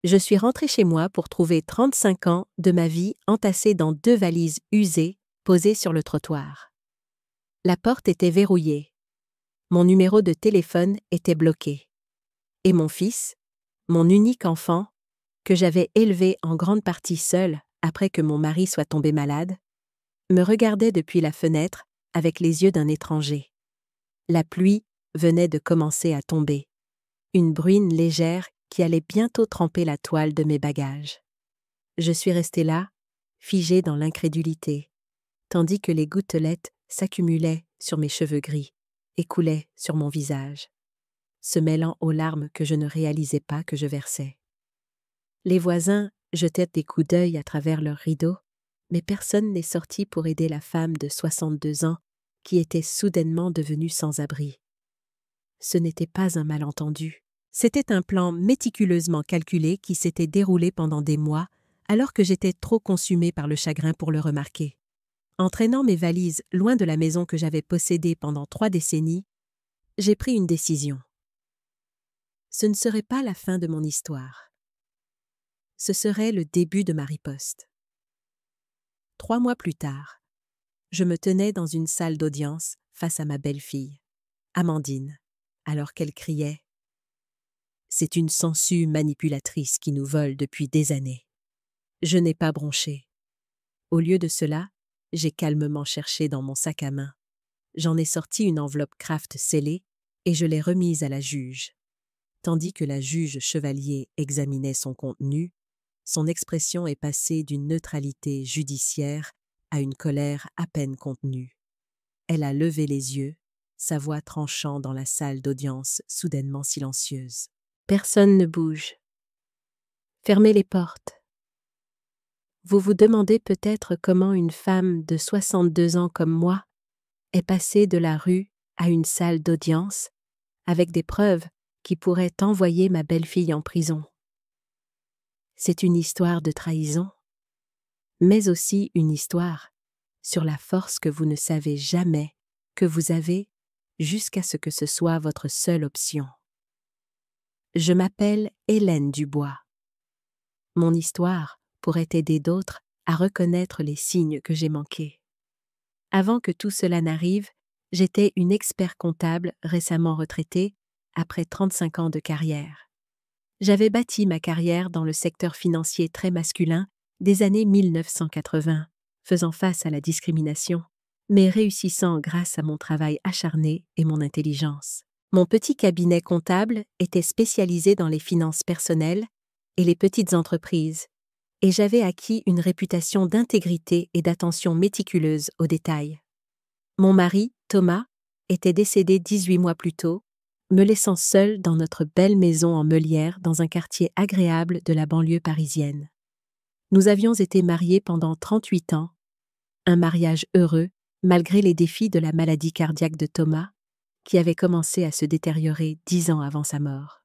Je suis rentrée chez moi pour trouver 35 ans de ma vie entassés dans 2 valises usées, posées sur le trottoir. La porte était verrouillée. Mon numéro de téléphone était bloqué. Et mon fils, mon unique enfant, que j'avais élevé en grande partie seul après que mon mari soit tombé malade, me regardait depuis la fenêtre avec les yeux d'un étranger. La pluie venait de commencer à tomber. Une bruine légère qui allait bientôt tremper la toile de mes bagages. Je suis restée là, figée dans l'incrédulité, tandis que les gouttelettes s'accumulaient sur mes cheveux gris et coulaient sur mon visage, se mêlant aux larmes que je ne réalisais pas que je versais. Les voisins jetaient des coups d'œil à travers leurs rideaux, mais personne n'est sorti pour aider la femme de 62 ans qui était soudainement devenue sans abri. Ce n'était pas un malentendu. C'était un plan méticuleusement calculé qui s'était déroulé pendant des mois, alors que j'étais trop consumée par le chagrin pour le remarquer. En traînant mes valises loin de la maison que j'avais possédée pendant 3 décennies, j'ai pris une décision. Ce ne serait pas la fin de mon histoire. Ce serait le début de ma riposte. 3 mois plus tard, je me tenais dans une salle d'audience face à ma belle-fille, Amandine, alors qu'elle criait « C'est une sangsue manipulatrice qui nous vole depuis des années. » Je n'ai pas bronché. Au lieu de cela, j'ai calmement cherché dans mon sac à main. J'en ai sorti une enveloppe Kraft scellée et je l'ai remise à la juge. Tandis que la juge Chevalier examinait son contenu, son expression est passée d'une neutralité judiciaire à une colère à peine contenue. Elle a levé les yeux, sa voix tranchant dans la salle d'audience soudainement silencieuse. Personne ne bouge. Fermez les portes. Vous vous demandez peut-être comment une femme de 62 ans comme moi est passée de la rue à une salle d'audience avec des preuves qui pourraient envoyer ma belle-fille en prison. C'est une histoire de trahison, mais aussi une histoire sur la force que vous ne savez jamais que vous avez jusqu'à ce que ce soit votre seule option. Je m'appelle Hélène Dubois. Mon histoire pourrait aider d'autres à reconnaître les signes que j'ai manqués. Avant que tout cela n'arrive, j'étais une expert comptable récemment retraitée après 35 ans de carrière. J'avais bâti ma carrière dans le secteur financier très masculin des années 1980, faisant face à la discrimination, mais réussissant grâce à mon travail acharné et mon intelligence. Mon petit cabinet comptable était spécialisé dans les finances personnelles et les petites entreprises, et j'avais acquis une réputation d'intégrité et d'attention méticuleuse aux détails. Mon mari, Thomas, était décédé 18 mois plus tôt, me laissant seule dans notre belle maison en meulière dans un quartier agréable de la banlieue parisienne. Nous avions été mariés pendant 38 ans, un mariage heureux malgré les défis de la maladie cardiaque de Thomas, qui avait commencé à se détériorer 10 ans avant sa mort.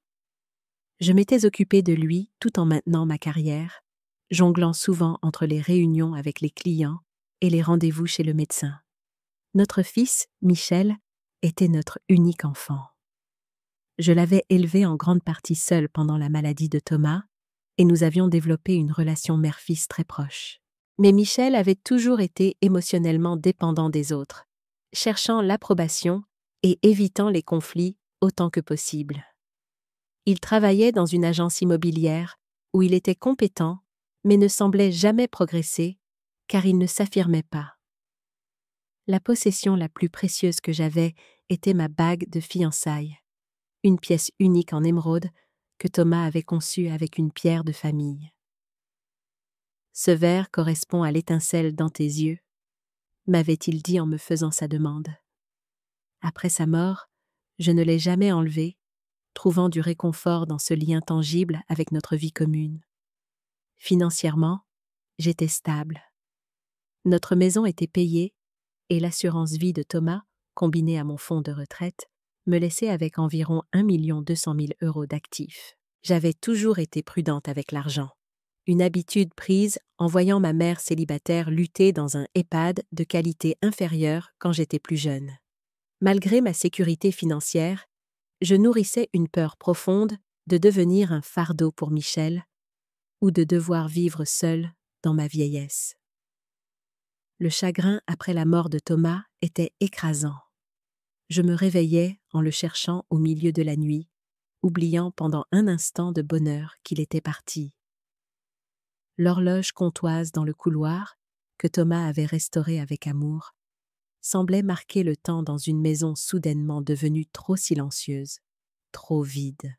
Je m'étais occupée de lui tout en maintenant ma carrière, jonglant souvent entre les réunions avec les clients et les rendez-vous chez le médecin. Notre fils, Michel, était notre unique enfant. Je l'avais élevé en grande partie seul pendant la maladie de Thomas et nous avions développé une relation mère-fils très proche. Mais Michel avait toujours été émotionnellement dépendant des autres, cherchant l'approbation et évitant les conflits autant que possible. Il travaillait dans une agence immobilière où il était compétent mais ne semblait jamais progresser car il ne s'affirmait pas. La possession la plus précieuse que j'avais était ma bague de fiançailles, une pièce unique en émeraude que Thomas avait conçue avec une pierre de famille. Ce verre correspond à l'étincelle dans tes yeux, m'avait-il dit en me faisant sa demande. Après sa mort, je ne l'ai jamais enlevé, trouvant du réconfort dans ce lien tangible avec notre vie commune. Financièrement, j'étais stable. Notre maison était payée et l'assurance vie de Thomas, combinée à mon fonds de retraite, me laissait avec environ 1 200 000 € d'actifs. J'avais toujours été prudente avec l'argent. Une habitude prise en voyant ma mère célibataire lutter dans un EHPAD de qualité inférieure quand j'étais plus jeune. Malgré ma sécurité financière, je nourrissais une peur profonde de devenir un fardeau pour Michel, ou de devoir vivre seule dans ma vieillesse. Le chagrin après la mort de Thomas était écrasant. Je me réveillais en le cherchant au milieu de la nuit, oubliant pendant un instant de bonheur qu'il était parti. L'horloge comptoise dans le couloir, que Thomas avait restaurée avec amour, semblait marquer le temps dans une maison soudainement devenue trop silencieuse, trop vide.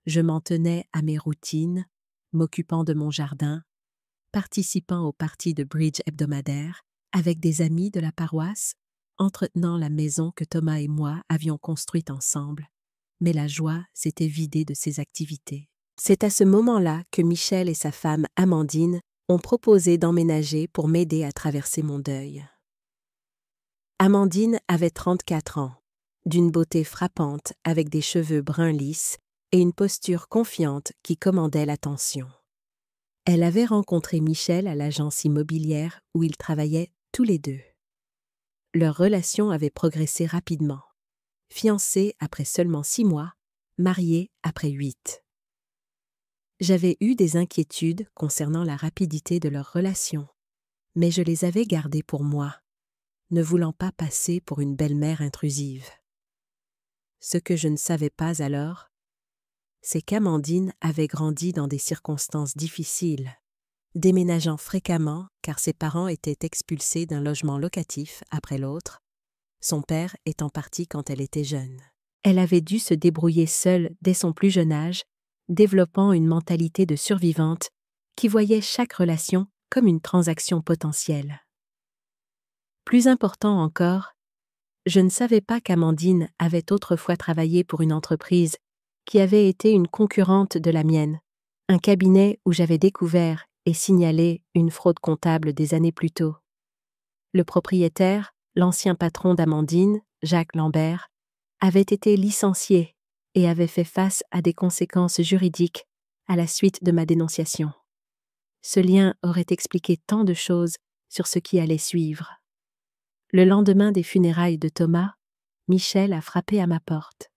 Je m'en tenais à mes routines, m'occupant de mon jardin, participant aux parties de bridge hebdomadaires, avec des amis de la paroisse, entretenant la maison que Thomas et moi avions construite ensemble, mais la joie s'était vidée de ces activités. C'est à ce moment-là que Michel et sa femme Amandine ont proposé d'emménager pour m'aider à traverser mon deuil. Amandine avait 34 ans, d'une beauté frappante avec des cheveux bruns lisses et une posture confiante qui commandait l'attention. Elle avait rencontré Michel à l'agence immobilière où ils travaillaient tous les deux. Leur relation avait progressé rapidement. Fiancés après seulement 6 mois, mariés après 8. J'avais eu des inquiétudes concernant la rapidité de leur relation, mais je les avais gardées pour moi, ne voulant pas passer pour une belle-mère intrusive. Ce que je ne savais pas alors, c'est qu'Amandine avait grandi dans des circonstances difficiles, déménageant fréquemment car ses parents étaient expulsés d'un logement locatif après l'autre, son père étant parti quand elle était jeune. Elle avait dû se débrouiller seule dès son plus jeune âge, développant une mentalité de survivante qui voyait chaque relation comme une transaction potentielle. Plus important encore, je ne savais pas qu'Amandine avait autrefois travaillé pour une entreprise qui avait été une concurrente de la mienne, un cabinet où j'avais découvert et signalé une fraude comptable des années plus tôt. Le propriétaire, l'ancien patron d'Amandine, Jacques Lambert, avait été licencié et avait fait face à des conséquences juridiques à la suite de ma dénonciation. Ce lien aurait expliqué tant de choses sur ce qui allait suivre. Le lendemain des funérailles de Thomas, Michel a frappé à ma porte.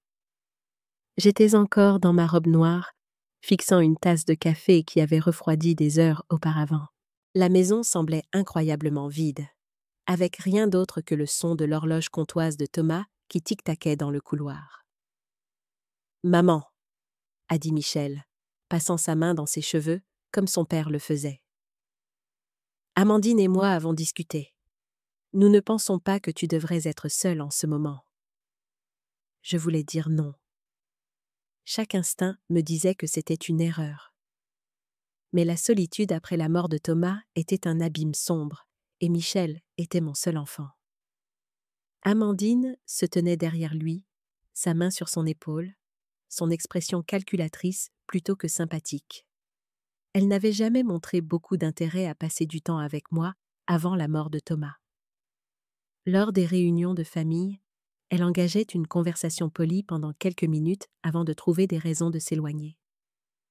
J'étais encore dans ma robe noire, fixant une tasse de café qui avait refroidi des heures auparavant. La maison semblait incroyablement vide, avec rien d'autre que le son de l'horloge comptoise de Thomas qui tic-taquait dans le couloir. « Maman », a dit Michel, passant sa main dans ses cheveux comme son père le faisait. « Amandine et moi avons discuté. Nous ne pensons pas que tu devrais être seule en ce moment. » Je voulais dire non. Chaque instinct me disait que c'était une erreur. Mais la solitude après la mort de Thomas était un abîme sombre, et Michel était mon seul enfant. Amandine se tenait derrière lui, sa main sur son épaule, son expression calculatrice plutôt que sympathique. Elle n'avait jamais montré beaucoup d'intérêt à passer du temps avec moi avant la mort de Thomas. Lors des réunions de famille, elle engageait une conversation polie pendant quelques minutes avant de trouver des raisons de s'éloigner.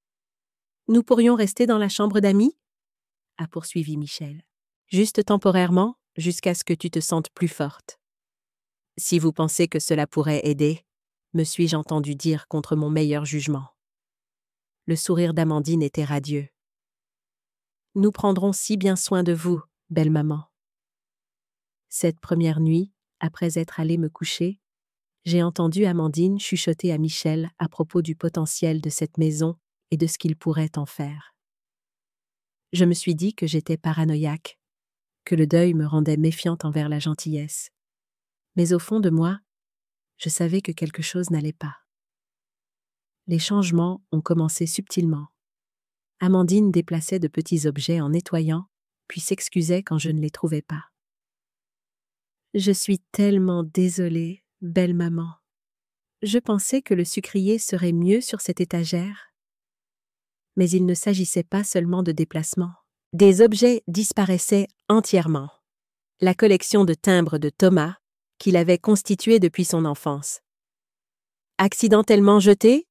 « Nous pourrions rester dans la chambre d'amis ?» a poursuivi Michel. « Juste temporairement, jusqu'à ce que tu te sentes plus forte. Si vous pensez que cela pourrait aider, me suis-je entendu dire contre mon meilleur jugement. » Le sourire d'Amandine était radieux. « Nous prendrons si bien soin de vous, belle maman. » Cette première nuit, après être allée me coucher, j'ai entendu Amandine chuchoter à Michel à propos du potentiel de cette maison et de ce qu'il pourrait en faire. Je me suis dit que j'étais paranoïaque, que le deuil me rendait méfiante envers la gentillesse. Mais au fond de moi, je savais que quelque chose n'allait pas. Les changements ont commencé subtilement. Amandine déplaçait de petits objets en nettoyant, puis s'excusait quand je ne les trouvais pas. « Je suis tellement désolée, belle maman. Je pensais que le sucrier serait mieux sur cette étagère. » Mais il ne s'agissait pas seulement de déplacement. Des objets disparaissaient entièrement. La collection de timbres de Thomas, qu'il avait constituée depuis son enfance. Accidentellement jeté?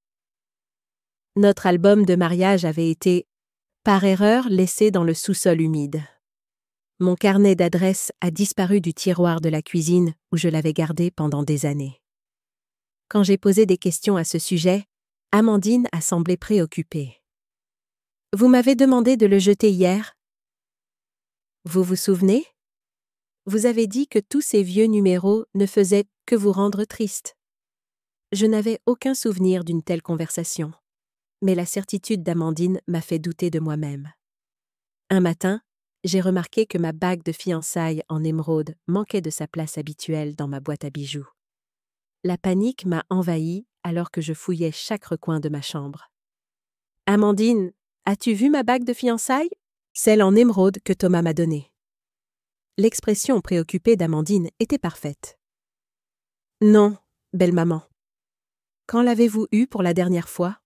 Notre album de mariage avait été, par erreur, laissé dans le sous-sol humide. Mon carnet d'adresses a disparu du tiroir de la cuisine où je l'avais gardé pendant des années. Quand j'ai posé des questions à ce sujet, Amandine a semblé préoccupée. Vous m'avez demandé de le jeter hier. Vous vous souvenez? Vous avez dit que tous ces vieux numéros ne faisaient que vous rendre triste. Je n'avais aucun souvenir d'une telle conversation. Mais la certitude d'Amandine m'a fait douter de moi-même. Un matin, j'ai remarqué que ma bague de fiançailles en émeraude manquait de sa place habituelle dans ma boîte à bijoux. La panique m'a envahie alors que je fouillais chaque recoin de ma chambre. « Amandine, as-tu vu ma bague de fiançailles? Celle en émeraude que Thomas m'a donnée. » L'expression préoccupée d'Amandine était parfaite. « Non, belle maman. Quand l'avez-vous eue pour la dernière fois? »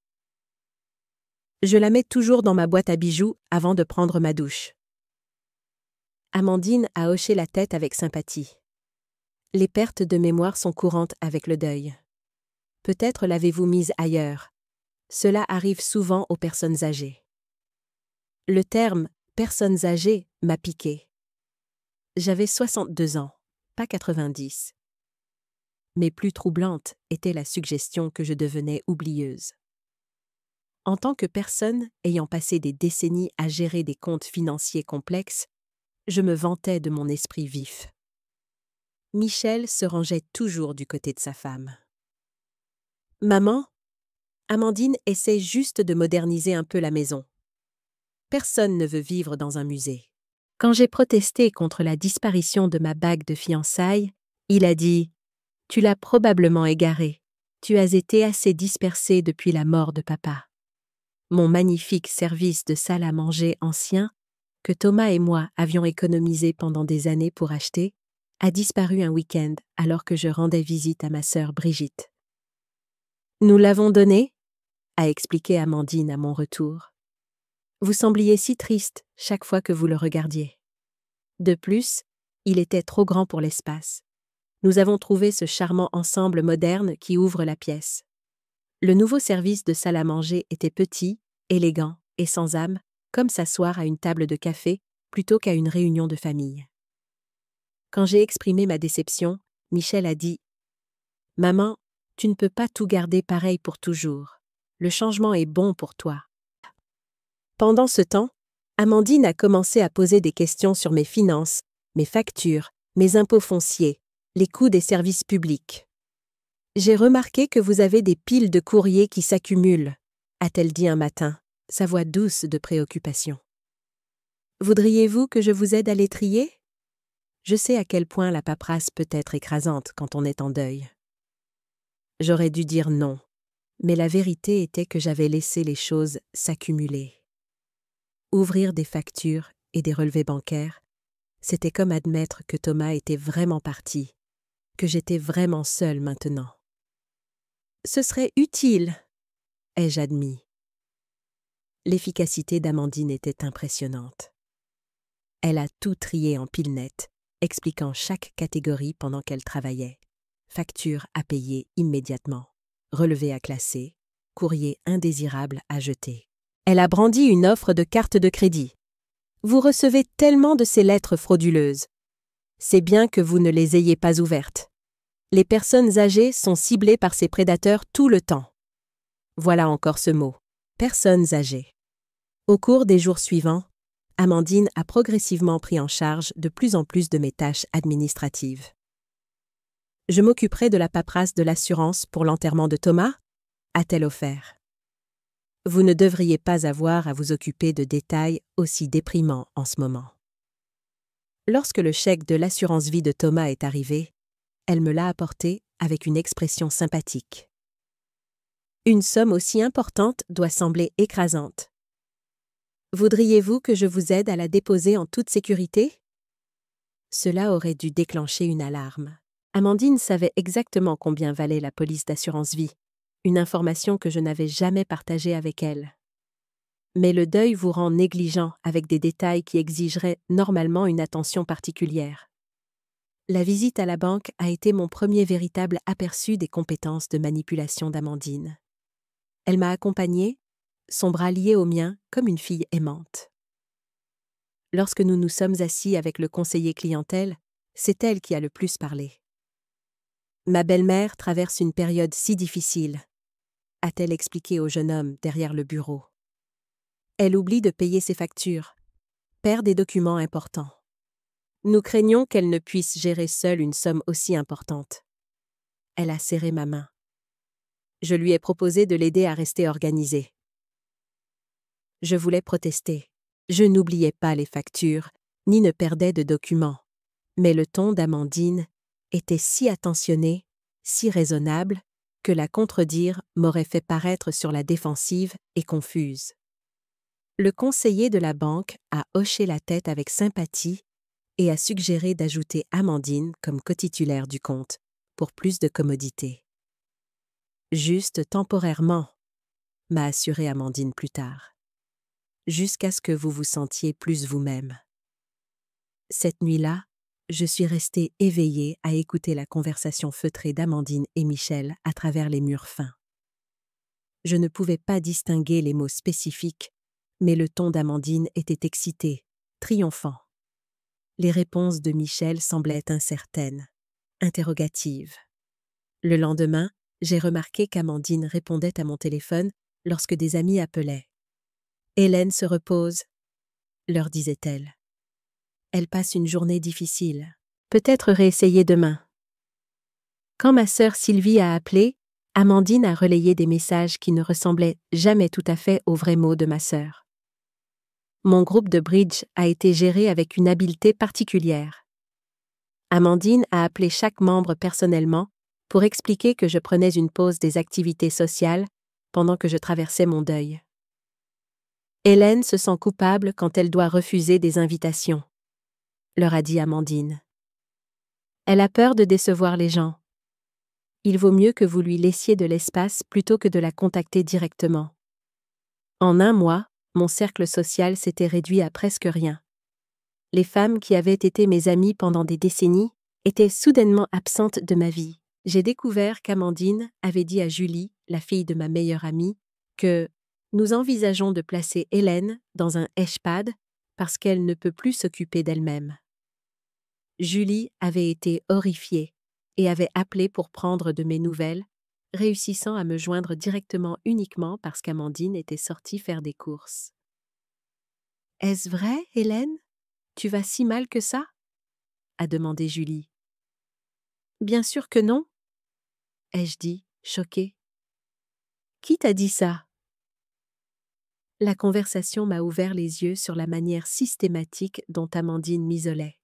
Je la mets toujours dans ma boîte à bijoux avant de prendre ma douche. Amandine a hoché la tête avec sympathie. Les pertes de mémoire sont courantes avec le deuil. Peut-être l'avez-vous mise ailleurs. Cela arrive souvent aux personnes âgées. Le terme « personnes âgées » m'a piqué. J'avais 62 ans, pas 90. Mais plus troublante était la suggestion que je devenais oublieuse. En tant que personne ayant passé des décennies à gérer des comptes financiers complexes, je me vantais de mon esprit vif. Michel se rangeait toujours du côté de sa femme. « Maman, Amandine essaie juste de moderniser un peu la maison. Personne ne veut vivre dans un musée. » Quand j'ai protesté contre la disparition de ma bague de fiançailles, il a dit « Tu l'as probablement égarée. Tu as été assez dispersée depuis la mort de papa. » Mon magnifique service de salle à manger ancien, que Thomas et moi avions économisé pendant des années pour acheter, a disparu un week-end alors que je rendais visite à ma sœur Brigitte. « Nous l'avons donné ?» a expliqué Amandine à mon retour. « Vous sembliez si triste chaque fois que vous le regardiez. De plus, il était trop grand pour l'espace. Nous avons trouvé ce charmant ensemble moderne qui ouvre la pièce. Le nouveau service de salle à manger était petit, élégant et sans âme, comme s'asseoir à une table de café plutôt qu'à une réunion de famille. » Quand j'ai exprimé ma déception, Michel a dit « Maman, tu ne peux pas tout garder pareil pour toujours. Le changement est bon pour toi. » Pendant ce temps, Amandine a commencé à poser des questions sur mes finances, mes factures, mes impôts fonciers, les coûts des services publics. « J'ai remarqué que vous avez des piles de courriers qui s'accumulent, » a-t-elle dit un matin, sa voix douce de préoccupation. « Voudriez-vous que je vous aide à les trier? Je sais à quel point la paperasse peut être écrasante quand on est en deuil. » J'aurais dû dire non, mais la vérité était que j'avais laissé les choses s'accumuler. Ouvrir des factures et des relevés bancaires, c'était comme admettre que Thomas était vraiment parti, que j'étais vraiment seule maintenant. « Ce serait utile, » ai-je admis. L'efficacité d'Amandine était impressionnante. Elle a tout trié en piles nettes, expliquant chaque catégorie pendant qu'elle travaillait. Facture à payer immédiatement, relevé à classer, courrier indésirable à jeter. Elle a brandi une offre de carte de crédit. « Vous recevez tellement de ces lettres frauduleuses. C'est bien que vous ne les ayez pas ouvertes. Les personnes âgées sont ciblées par ces prédateurs tout le temps. » Voilà encore ce mot, personnes âgées. Au cours des jours suivants, Amandine a progressivement pris en charge de plus en plus de mes tâches administratives. « Je m'occuperai de la paperasse de l'assurance pour l'enterrement de Thomas ?» a-t-elle offert. « Vous ne devriez pas avoir à vous occuper de détails aussi déprimants en ce moment. » Lorsque le chèque de l'assurance vie de Thomas est arrivé, elle me l'a apporté avec une expression sympathique. « Une somme aussi importante doit sembler écrasante. Voudriez-vous que je vous aide à la déposer en toute sécurité? » Cela aurait dû déclencher une alarme. Amandine savait exactement combien valait la police d'assurance vie, une information que je n'avais jamais partagée avec elle. Mais le deuil vous rend négligent avec des détails qui exigeraient normalement une attention particulière. La visite à la banque a été mon premier véritable aperçu des compétences de manipulation d'Amandine. Elle m'a accompagnée, son bras lié au mien comme une fille aimante. Lorsque nous nous sommes assis avec le conseiller clientèle, c'est elle qui a le plus parlé. « Ma belle-mère traverse une période si difficile », a-t-elle expliqué au jeune homme derrière le bureau. « Elle oublie de payer ses factures, perd des documents importants. Nous craignons qu'elle ne puisse gérer seule une somme aussi importante. Elle a serré ma main. Je lui ai proposé de l'aider à rester organisée. Je voulais protester. Je n'oubliais pas les factures, ni ne perdais de documents. Mais le ton d'Amandine était si attentionné, si raisonnable, que la contredire m'aurait fait paraître sur la défensive et confuse. Le conseiller de la banque a hoché la tête avec sympathie et a suggéré d'ajouter Amandine comme cotitulaire du compte, pour plus de commodité. Juste temporairement, m'a assuré Amandine plus tard, jusqu'à ce que vous vous sentiez plus vous-même. Cette nuit-là, je suis restée éveillée à écouter la conversation feutrée d'Amandine et Michel à travers les murs fins. Je ne pouvais pas distinguer les mots spécifiques, mais le ton d'Amandine était excité, triomphant. Les réponses de Michel semblaient incertaines, interrogatives. Le lendemain, j'ai remarqué qu'Amandine répondait à mon téléphone lorsque des amis appelaient. « Hélène se repose », leur disait-elle. « Elle passe une journée difficile. Peut-être réessayer demain. » Quand ma sœur Sylvie a appelé, Amandine a relayé des messages qui ne ressemblaient jamais tout à fait aux vrais mots de ma sœur. Mon groupe de bridge a été géré avec une habileté particulière. Amandine a appelé chaque membre personnellement pour expliquer que je prenais une pause des activités sociales pendant que je traversais mon deuil. Hélène se sent coupable quand elle doit refuser des invitations, leur a dit Amandine. Elle a peur de décevoir les gens. Il vaut mieux que vous lui laissiez de l'espace plutôt que de la contacter directement. En un mois, mon cercle social s'était réduit à presque rien. Les femmes qui avaient été mes amies pendant des décennies étaient soudainement absentes de ma vie. J'ai découvert qu'Amandine avait dit à Julie, la fille de ma meilleure amie, que nous envisageons de placer Hélène dans un EHPAD parce qu'elle ne peut plus s'occuper d'elle-même. Julie avait été horrifiée et avait appelé pour prendre de mes nouvelles, réussissant à me joindre directement uniquement parce qu'Amandine était sortie faire des courses. « Est-ce vrai, Hélène? Tu vas si mal que ça ?» a demandé Julie. « Bien sûr que non, » ai-je dit, choquée. « Qui t'a dit ça ?» La conversation m'a ouvert les yeux sur la manière systématique dont Amandine m'isolait.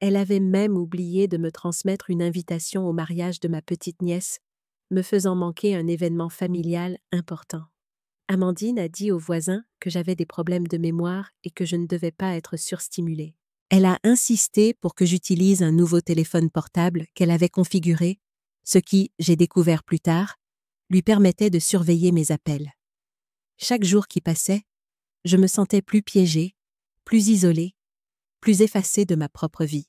Elle avait même oublié de me transmettre une invitation au mariage de ma petite nièce, me faisant manquer un événement familial important. Amandine a dit aux voisins que j'avais des problèmes de mémoire et que je ne devais pas être surstimulée. Elle a insisté pour que j'utilise un nouveau téléphone portable qu'elle avait configuré, ce qui, j'ai découvert plus tard, lui permettait de surveiller mes appels. Chaque jour qui passait, je me sentais plus piégée, plus isolée, plus effacée de ma propre vie.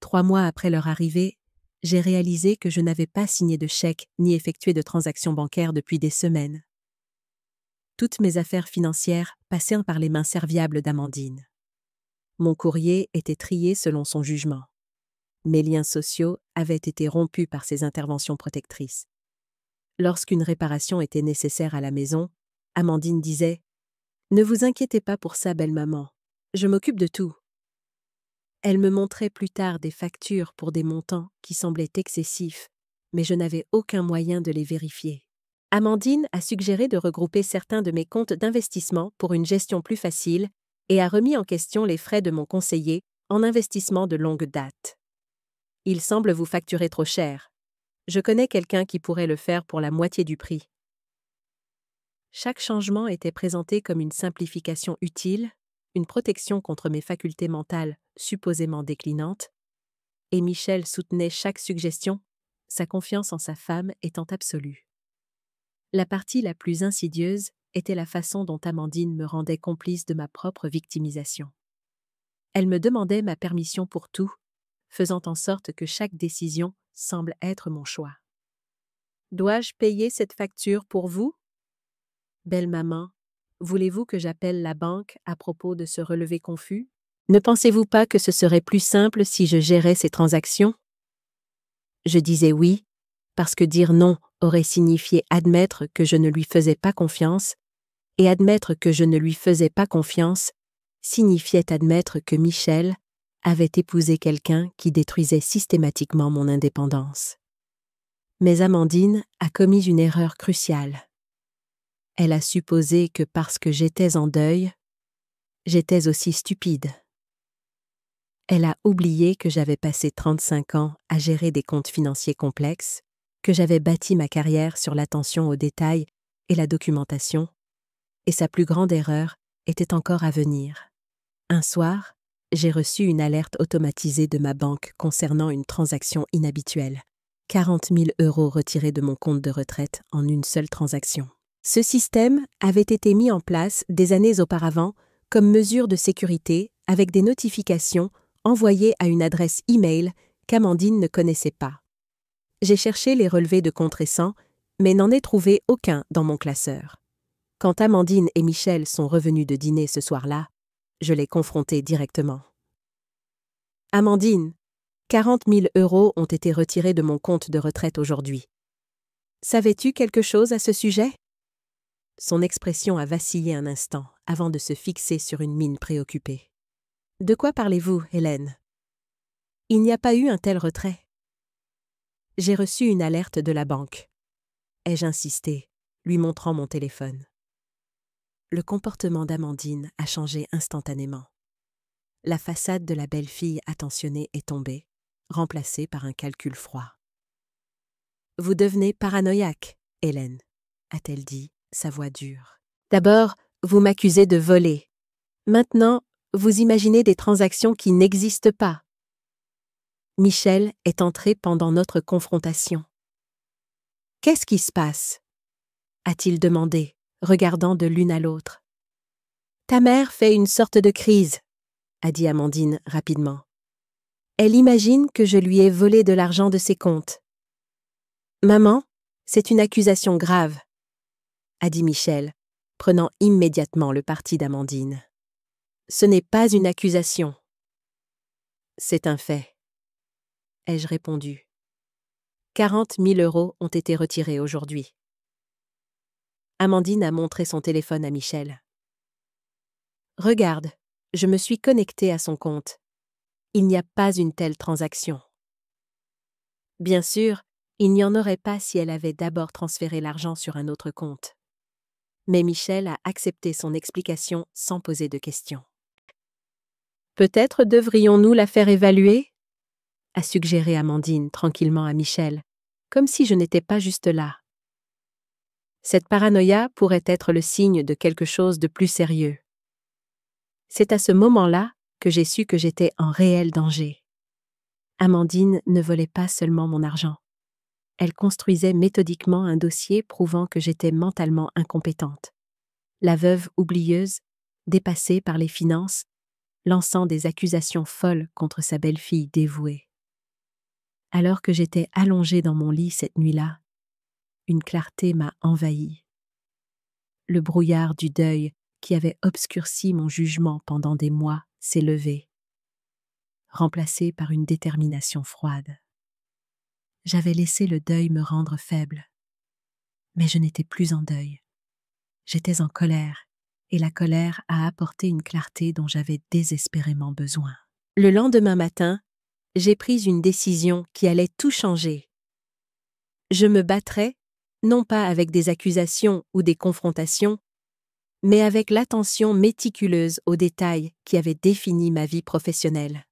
3 mois après leur arrivée, j'ai réalisé que je n'avais pas signé de chèque ni effectué de transactions bancaires depuis des semaines. Toutes mes affaires financières passèrent par les mains serviables d'Amandine. Mon courrier était trié selon son jugement. Mes liens sociaux avaient été rompus par ses interventions protectrices. Lorsqu'une réparation était nécessaire à la maison, Amandine disait « Ne vous inquiétez pas pour ça, belle maman, je m'occupe de tout. » Elle me montrait plus tard des factures pour des montants qui semblaient excessifs, mais je n'avais aucun moyen de les vérifier. Amandine a suggéré de regrouper certains de mes comptes d'investissement pour une gestion plus facile et a remis en question les frais de mon conseiller en investissement de longue date. Il semble vous facturer trop cher. Je connais quelqu'un qui pourrait le faire pour la moitié du prix. Chaque changement était présenté comme une simplification utile, une protection contre mes facultés mentales supposément déclinantes, et Michel soutenait chaque suggestion, sa confiance en sa femme étant absolue. La partie la plus insidieuse était la façon dont Amandine me rendait complice de ma propre victimisation. Elle me demandait ma permission pour tout, faisant en sorte que chaque décision semble être mon choix. « Dois-je payer cette facture pour vous ? Belle maman, voulez-vous que j'appelle la banque à propos de ce relevé confus ? Ne pensez-vous pas que ce serait plus simple si je gérais ces transactions ? » Je disais oui, parce que dire non aurait signifié admettre que je ne lui faisais pas confiance et admettre que je ne lui faisais pas confiance signifiait admettre que Michel avait épousé quelqu'un qui détruisait systématiquement mon indépendance. Mais Amandine a commis une erreur cruciale. Elle a supposé que parce que j'étais en deuil, j'étais aussi stupide. Elle a oublié que j'avais passé 35 ans à gérer des comptes financiers complexes, que j'avais bâti ma carrière sur l'attention aux détails et la documentation, et sa plus grande erreur était encore à venir. Un soir, j'ai reçu une alerte automatisée de ma banque concernant une transaction inhabituelle. 40 000 € retirés de mon compte de retraite en une seule transaction. Ce système avait été mis en place des années auparavant comme mesure de sécurité avec des notifications envoyées à une adresse e-mail qu'Amandine ne connaissait pas. J'ai cherché les relevés de comptes récents, mais n'en ai trouvé aucun dans mon classeur. Quand Amandine et Michel sont revenus de dîner ce soir-là, je les confrontai directement. « Amandine, 40 000 € ont été retirés de mon compte de retraite aujourd'hui. Savais-tu quelque chose à ce sujet ?» Son expression a vacillé un instant avant de se fixer sur une mine préoccupée. « De quoi parlez-vous, Hélène ? Il n'y a pas eu un tel retrait. » J'ai reçu une alerte de la banque. Ai-je insisté, lui montrant mon téléphone. Le comportement d'Amandine a changé instantanément. La façade de la belle fille attentionnée est tombée, remplacée par un calcul froid. « Vous devenez paranoïaque, Hélène, » a-t-elle dit, sa voix dure. « D'abord, vous m'accusez de voler. Maintenant, vous imaginez des transactions qui n'existent pas. » Michel est entré pendant notre confrontation. « Qu'est-ce qui se passe ?» a-t-il demandé, regardant de l'une à l'autre. « Ta mère fait une sorte de crise, » a dit Amandine rapidement. « Elle imagine que je lui ai volé de l'argent de ses comptes. »« Maman, c'est une accusation grave, » a dit Michel, prenant immédiatement le parti d'Amandine. « Ce n'est pas une accusation. »« C'est un fait, » ai-je répondu. 40 000 € ont été retirés aujourd'hui. Amandine a montré son téléphone à Michel. « Regarde, je me suis connectée à son compte. Il n'y a pas une telle transaction. » Bien sûr, il n'y en aurait pas si elle avait d'abord transféré l'argent sur un autre compte. Mais Michel a accepté son explication sans poser de questions. « Peut-être devrions-nous la faire évaluer ?» a suggéré Amandine tranquillement à Michel, comme si je n'étais pas juste là. Cette paranoïa pourrait être le signe de quelque chose de plus sérieux. C'est à ce moment-là que j'ai su que j'étais en réel danger. Amandine ne volait pas seulement mon argent. Elle construisait méthodiquement un dossier prouvant que j'étais mentalement incompétente. La veuve oublieuse, dépassée par les finances, lançant des accusations folles contre sa belle-fille dévouée. Alors que j'étais allongée dans mon lit cette nuit-là, une clarté m'a envahie. Le brouillard du deuil qui avait obscurci mon jugement pendant des mois s'est levé, remplacé par une détermination froide. J'avais laissé le deuil me rendre faible, mais je n'étais plus en deuil. J'étais en colère, et la colère a apporté une clarté dont j'avais désespérément besoin. Le lendemain matin, j'ai pris une décision qui allait tout changer. Je me battrais, non pas avec des accusations ou des confrontations, mais avec l'attention méticuleuse aux détails qui avait défini ma vie professionnelle.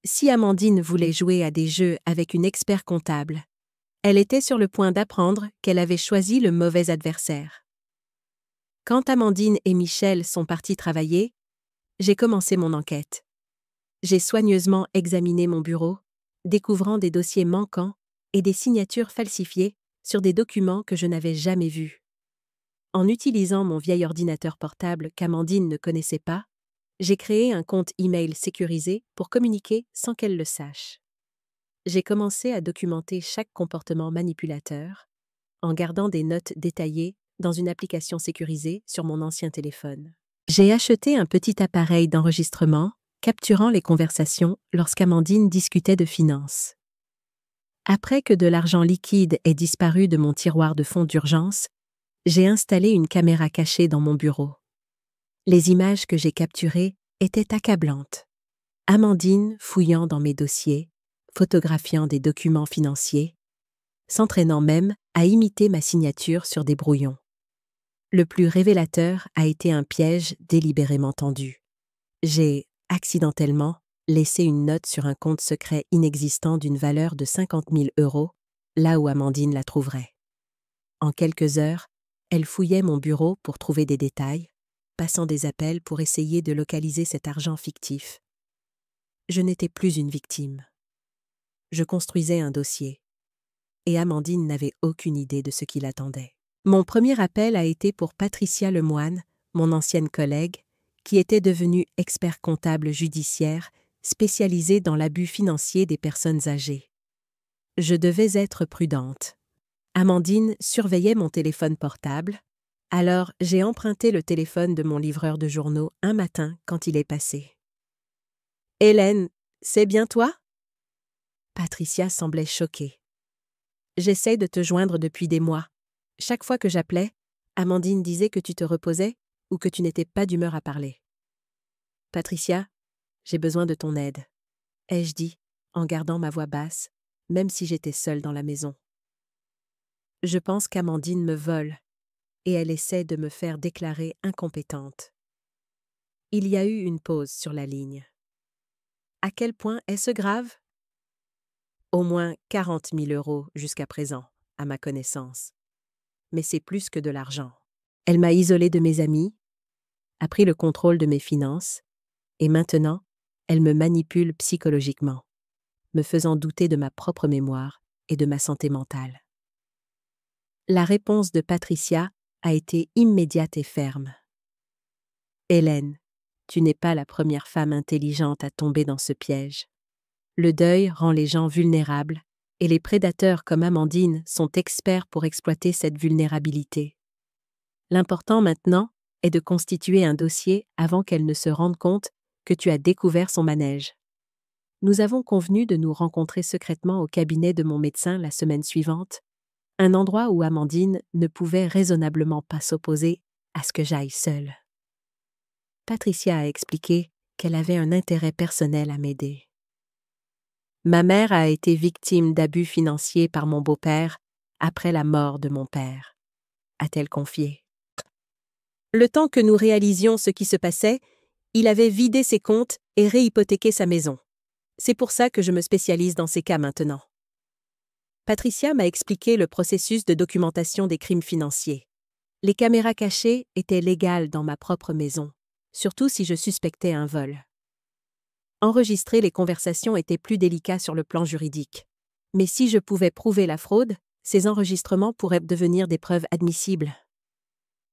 Si Amandine voulait jouer à des jeux avec une expert comptable, elle était sur le point d'apprendre qu'elle avait choisi le mauvais adversaire. Quand Amandine et Michel sont partis travailler, j'ai commencé mon enquête. J'ai soigneusement examiné mon bureau, découvrant des dossiers manquants et des signatures falsifiées sur des documents que je n'avais jamais vus. En utilisant mon vieil ordinateur portable qu'Amandine ne connaissait pas, j'ai créé un compte e-mail sécurisé pour communiquer sans qu'elle le sache. J'ai commencé à documenter chaque comportement manipulateur, en gardant des notes détaillées dans une application sécurisée sur mon ancien téléphone. J'ai acheté un petit appareil d'enregistrement capturant les conversations lorsqu'Amandine discutait de finances. Après que de l'argent liquide ait disparu de mon tiroir de fonds d'urgence, J'ai installé une caméra cachée dans mon bureau. Les images que j'ai capturées étaient accablantes. Amandine fouillant dans mes dossiers, photographiant des documents financiers, s'entraînant même à imiter ma signature sur des brouillons. Le plus révélateur a été un piège délibérément tendu. J'ai, accidentellement, laissé une note sur un compte secret inexistant d'une valeur de 50 000 €, là où Amandine la trouverait. En quelques heures, elle fouillait mon bureau pour trouver des détails, passant des appels pour essayer de localiser cet argent fictif. Je n'étais plus une victime. Je construisais un dossier. Et Amandine n'avait aucune idée de ce qui l'attendait. Mon premier appel a été pour Patricia Lemoine, mon ancienne collègue, qui était devenue expert comptable judiciaire spécialisée dans l'abus financier des personnes âgées. Je devais être prudente. Amandine surveillait mon téléphone portable, alors j'ai emprunté le téléphone de mon livreur de journaux un matin quand il est passé. « Hélène, c'est bien toi ?» Patricia semblait choquée. « J'essaie de te joindre depuis des mois. Chaque fois que j'appelais, Amandine disait que tu te reposais ou que tu n'étais pas d'humeur à parler. »« Patricia, j'ai besoin de ton aide, » ai-je dit, en gardant ma voix basse, même si j'étais seule dans la maison. Je pense qu'Amandine me vole, et elle essaie de me faire déclarer incompétente. Il y a eu une pause sur la ligne. À quel point est-ce grave? Au moins 40 000 € jusqu'à présent, à ma connaissance. Mais c'est plus que de l'argent. Elle m'a isolée de mes amis, a pris le contrôle de mes finances, et maintenant, elle me manipule psychologiquement, me faisant douter de ma propre mémoire et de ma santé mentale. La réponse de Patricia a été immédiate et ferme. « Hélène, tu n'es pas la première femme intelligente à tomber dans ce piège. Le deuil rend les gens vulnérables, et les prédateurs comme Amandine sont experts pour exploiter cette vulnérabilité. L'important maintenant est de constituer un dossier avant qu'elle ne se rende compte que tu as découvert son manège. Nous avons convenu de nous rencontrer secrètement au cabinet de mon médecin la semaine suivante, un endroit où Amandine ne pouvait raisonnablement pas s'opposer à ce que j'aille seule. » Patricia a expliqué qu'elle avait un intérêt personnel à m'aider. « Ma mère a été victime d'abus financiers par mon beau-père après la mort de mon père, » a-t-elle confié. Le temps que nous réalisions ce qui se passait, il avait vidé ses comptes et réhypothéqué sa maison. C'est pour ça que je me spécialise dans ces cas maintenant. Patricia m'a expliqué le processus de documentation des crimes financiers. Les caméras cachées étaient légales dans ma propre maison, surtout si je suspectais un vol. Enregistrer les conversations était plus délicat sur le plan juridique. Mais si je pouvais prouver la fraude, ces enregistrements pourraient devenir des preuves admissibles.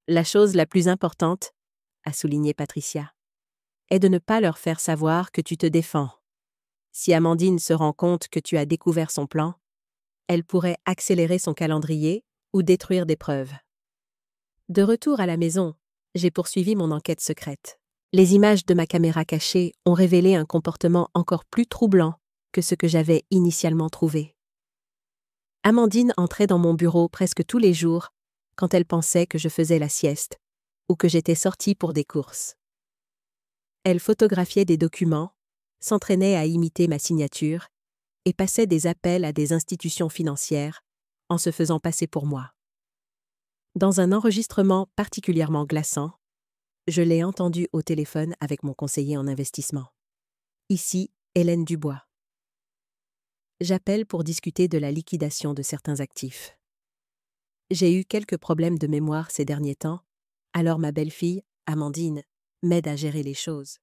La chose la plus importante, a souligné Patricia, est de ne pas leur faire savoir que tu te défends. Si Amandine se rend compte que tu as découvert son plan, elle pourrait accélérer son calendrier ou détruire des preuves. De retour à la maison, j'ai poursuivi mon enquête secrète. Les images de ma caméra cachée ont révélé un comportement encore plus troublant que ce que j'avais initialement trouvé. Amandine entrait dans mon bureau presque tous les jours quand elle pensait que je faisais la sieste ou que j'étais sortie pour des courses. Elle photographiait des documents, s'entraînait à imiter ma signature et passait des appels à des institutions financières en se faisant passer pour moi. Dans un enregistrement particulièrement glaçant, je l'ai entendue au téléphone avec mon conseiller en investissement. Ici, Hélène Dubois. J'appelle pour discuter de la liquidation de certains actifs. J'ai eu quelques problèmes de mémoire ces derniers temps, alors ma belle-fille, Amandine, m'aide à gérer les choses.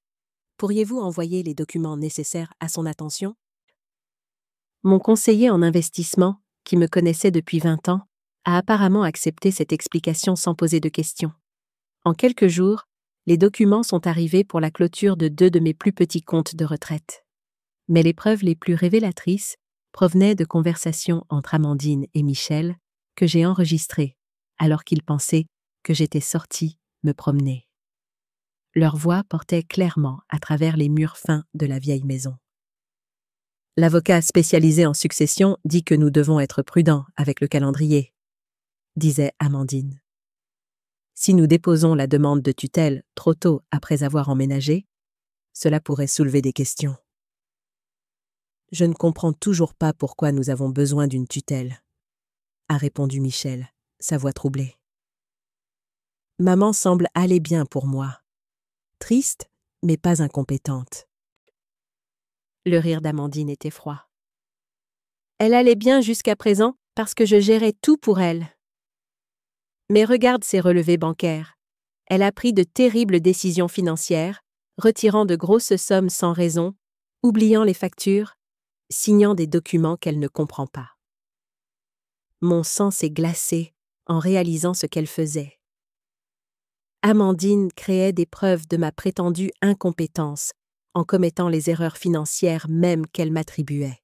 Pourriez-vous envoyer les documents nécessaires à son attention? Mon conseiller en investissement, qui me connaissait depuis 20 ans, a apparemment accepté cette explication sans poser de questions. En quelques jours, les documents sont arrivés pour la clôture de 2 de mes plus petits comptes de retraite. Mais les preuves les plus révélatrices provenaient de conversations entre Amandine et Michel que j'ai enregistrées, alors qu'ils pensaient que j'étais sortie me promener. Leur voix portait clairement à travers les murs fins de la vieille maison. L'avocat spécialisé en succession dit que nous devons être prudents avec le calendrier, disait Amandine. Si nous déposons la demande de tutelle trop tôt après avoir emménagé, cela pourrait soulever des questions. Je ne comprends toujours pas pourquoi nous avons besoin d'une tutelle, a répondu Michel, sa voix troublée. Maman semble aller bien pour moi. Triste, mais pas incompétente. Le rire d'Amandine était froid. Elle allait bien jusqu'à présent parce que je gérais tout pour elle. Mais regarde ses relevés bancaires. Elle a pris de terribles décisions financières, retirant de grosses sommes sans raison, oubliant les factures, signant des documents qu'elle ne comprend pas. Mon sang s'est glacé en réalisant ce qu'elle faisait. Amandine créait des preuves de ma prétendue incompétence en commettant les erreurs financières même qu'elle m'attribuait.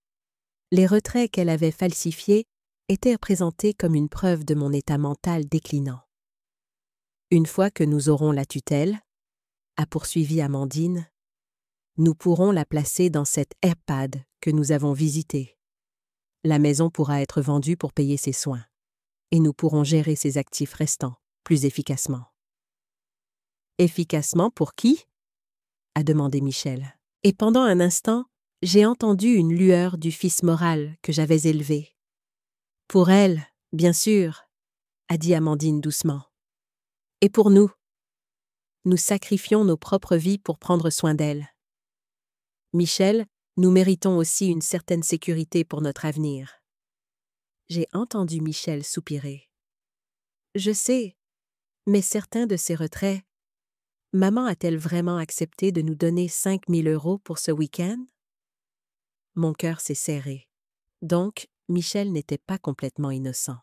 Les retraits qu'elle avait falsifiés étaient présentés comme une preuve de mon état mental déclinant. Une fois que nous aurons la tutelle, a poursuivi Amandine, nous pourrons la placer dans cette EHPAD que nous avons visitée. La maison pourra être vendue pour payer ses soins, et nous pourrons gérer ses actifs restants plus efficacement. Efficacement pour qui? A demandé Michel. Et pendant un instant, j'ai entendu une lueur du fils moral que j'avais élevé. Pour elle, bien sûr, a dit Amandine doucement. Et pour nous. Nous sacrifions nos propres vies pour prendre soin d'elle. Michel, nous méritons aussi une certaine sécurité pour notre avenir. J'ai entendu Michel soupirer. Je sais, mais certains de ces retraits, maman a-t-elle vraiment accepté de nous donner 5 000 € pour ce week-end? Mon cœur s'est serré. Donc, Michel n'était pas complètement innocent.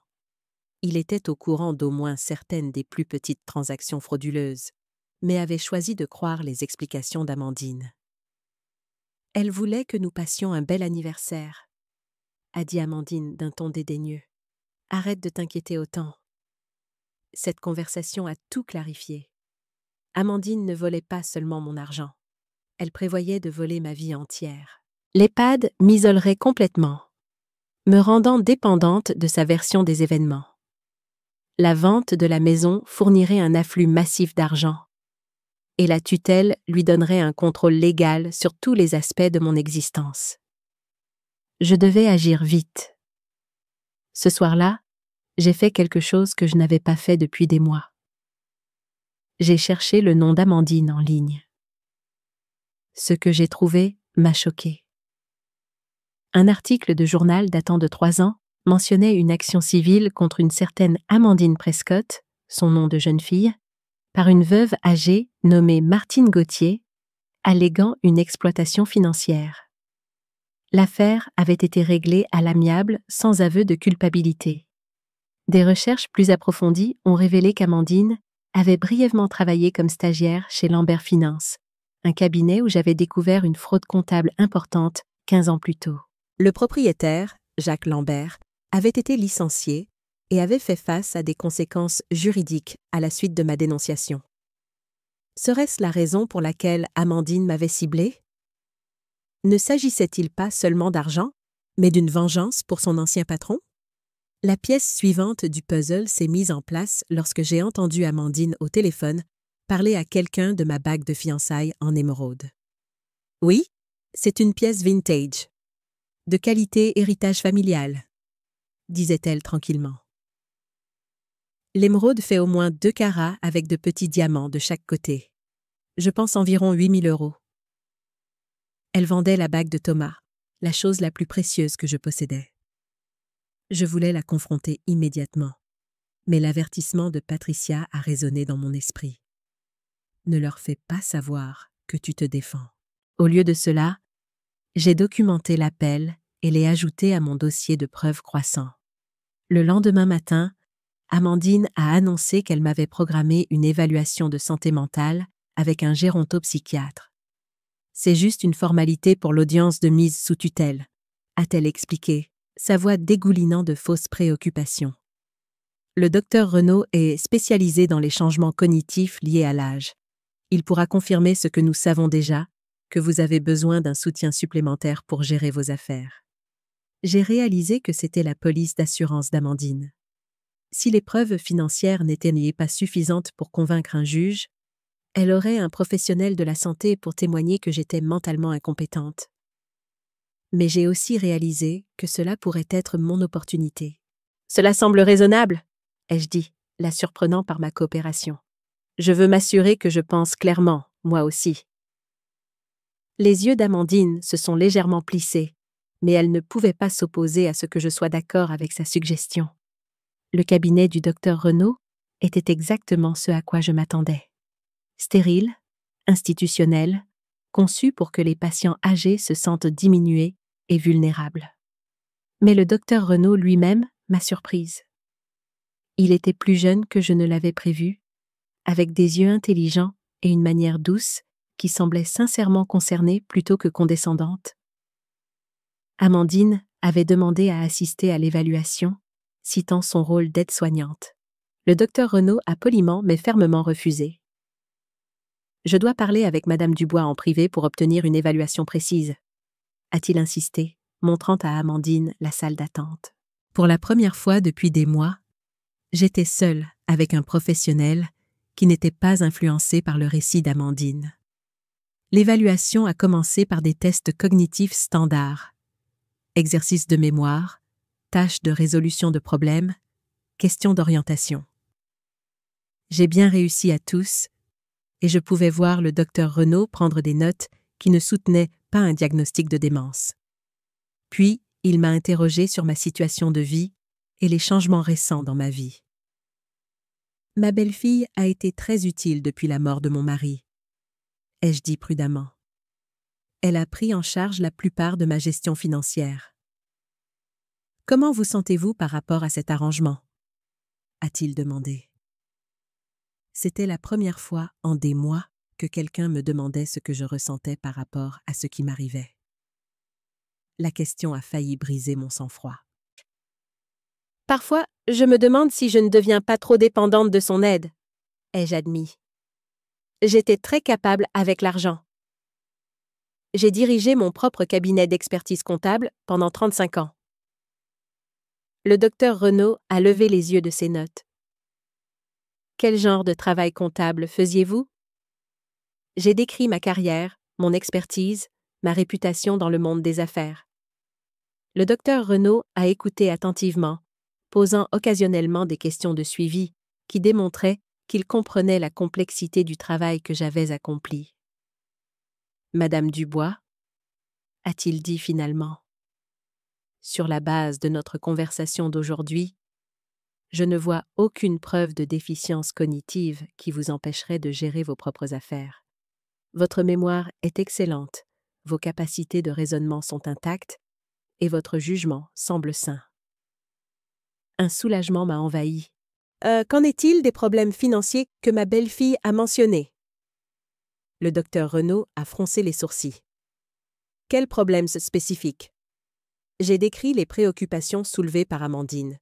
Il était au courant d'au moins certaines des plus petites transactions frauduleuses, mais avait choisi de croire les explications d'Amandine. Elle voulait que nous passions un bel anniversaire, a dit Amandine d'un ton dédaigneux. Arrête de t'inquiéter autant. Cette conversation a tout clarifié. Amandine ne volait pas seulement mon argent. Elle prévoyait de voler ma vie entière. L'EHPAD m'isolerait complètement, me rendant dépendante de sa version des événements. La vente de la maison fournirait un afflux massif d'argent, et la tutelle lui donnerait un contrôle légal sur tous les aspects de mon existence. Je devais agir vite. Ce soir-là, j'ai fait quelque chose que je n'avais pas fait depuis des mois. J'ai cherché le nom d'Amandine en ligne. Ce que j'ai trouvé m'a choquée. Un article de journal datant de 3 ans mentionnait une action civile contre une certaine Amandine Prescott, son nom de jeune fille, par une veuve âgée nommée Martine Gauthier, alléguant une exploitation financière. L'affaire avait été réglée à l'amiable sans aveu de culpabilité. Des recherches plus approfondies ont révélé qu'Amandine avait brièvement travaillé comme stagiaire chez Lambert Finance, un cabinet où j'avais découvert une fraude comptable importante 15 ans plus tôt. Le propriétaire, Jacques Lambert, avait été licencié et avait fait face à des conséquences juridiques à la suite de ma dénonciation. Serait-ce la raison pour laquelle Amandine m'avait ciblée? Ne s'agissait-il pas seulement d'argent, mais d'une vengeance pour son ancien patron? La pièce suivante du puzzle s'est mise en place lorsque j'ai entendu Amandine au téléphone parler à quelqu'un de ma bague de fiançailles en émeraude. Oui, c'est une pièce vintage, de qualité héritage familial, disait-elle tranquillement. L'émeraude fait au moins 2 carats avec de petits diamants de chaque côté. Je pense environ 8 000 €. Elle vendait la bague de Thomas, la chose la plus précieuse que je possédais. Je voulais la confronter immédiatement, mais l'avertissement de Patricia a résonné dans mon esprit. Ne leur fais pas savoir que tu te défends. Au lieu de cela, j'ai documenté l'appel et l'ai ajouté à mon dossier de preuves croissant. Le lendemain matin, Amandine a annoncé qu'elle m'avait programmé une évaluation de santé mentale avec un gérontopsychiatre. C'est juste une formalité pour l'audience de mise sous tutelle, a-t-elle expliqué, sa voix dégoulinant de fausses préoccupations. Le docteur Renaud est spécialisé dans les changements cognitifs liés à l'âge. Il pourra confirmer ce que nous savons déjà, que vous avez besoin d'un soutien supplémentaire pour gérer vos affaires. J'ai réalisé que c'était la police d'assurance d'Amandine. Si les preuves financières n'étaient pas suffisantes pour convaincre un juge, elle aurait un professionnel de la santé pour témoigner que j'étais mentalement incompétente. Mais j'ai aussi réalisé que cela pourrait être mon opportunité. « Cela semble raisonnable », ai-je dit, la surprenant par ma coopération. « Je veux m'assurer que je pense clairement, moi aussi. » Les yeux d'Amandine se sont légèrement plissés, mais elle ne pouvait pas s'opposer à ce que je sois d'accord avec sa suggestion. Le cabinet du docteur Renaud était exactement ce à quoi je m'attendais. Stérile, institutionnel, conçu pour que les patients âgés se sentent diminués et vulnérables. Mais le docteur Renaud lui-même m'a surprise. Il était plus jeune que je ne l'avais prévu, avec des yeux intelligents et une manière douce qui semblait sincèrement concernée plutôt que condescendante. Amandine avait demandé à assister à l'évaluation, citant son rôle d'aide-soignante. Le docteur Renaud a poliment mais fermement refusé. « Je dois parler avec Madame Dubois en privé pour obtenir une évaluation précise », a-t-il insisté, montrant à Amandine la salle d'attente. Pour la première fois depuis des mois, j'étais seule avec un professionnel qui n'était pas influencé par le récit d'Amandine. L'évaluation a commencé par des tests cognitifs standards, exercices de mémoire, tâches de résolution de problèmes, questions d'orientation. J'ai bien réussi à tous, et je pouvais voir le docteur Renaud prendre des notes qui ne soutenaient pas un diagnostic de démence. Puis, il m'a interrogé sur ma situation de vie et les changements récents dans ma vie. Ma belle-fille a été très utile depuis la mort de mon mari, ai-je dit prudemment. Elle a pris en charge la plupart de ma gestion financière. Comment vous sentez-vous par rapport à cet arrangement ? A-t-il demandé. C'était la première fois en des mois que quelqu'un me demandait ce que je ressentais par rapport à ce qui m'arrivait. La question a failli briser mon sang-froid. Parfois, je me demande si je ne deviens pas trop dépendante de son aide, ai-je admis. J'étais très capable avec l'argent. J'ai dirigé mon propre cabinet d'expertise comptable pendant 35 ans. Le docteur Renaud a levé les yeux de ses notes. Quel genre de travail comptable faisiez-vous? J'ai décrit ma carrière, mon expertise, ma réputation dans le monde des affaires. Le docteur Renaud a écouté attentivement, posant occasionnellement des questions de suivi qui démontraient qu'il comprenait la complexité du travail que j'avais accompli. Madame Dubois, a-t-il dit finalement. Sur la base de notre conversation d'aujourd'hui, je ne vois aucune preuve de déficience cognitive qui vous empêcherait de gérer vos propres affaires. Votre mémoire est excellente, vos capacités de raisonnement sont intactes et votre jugement semble sain. Un soulagement m'a envahi. Qu'en est-il des problèmes financiers que ma belle-fille a mentionnés? Le docteur Renaud a froncé les sourcils. Quels problèmes spécifiques? J'ai décrit les préoccupations soulevées par Amandine.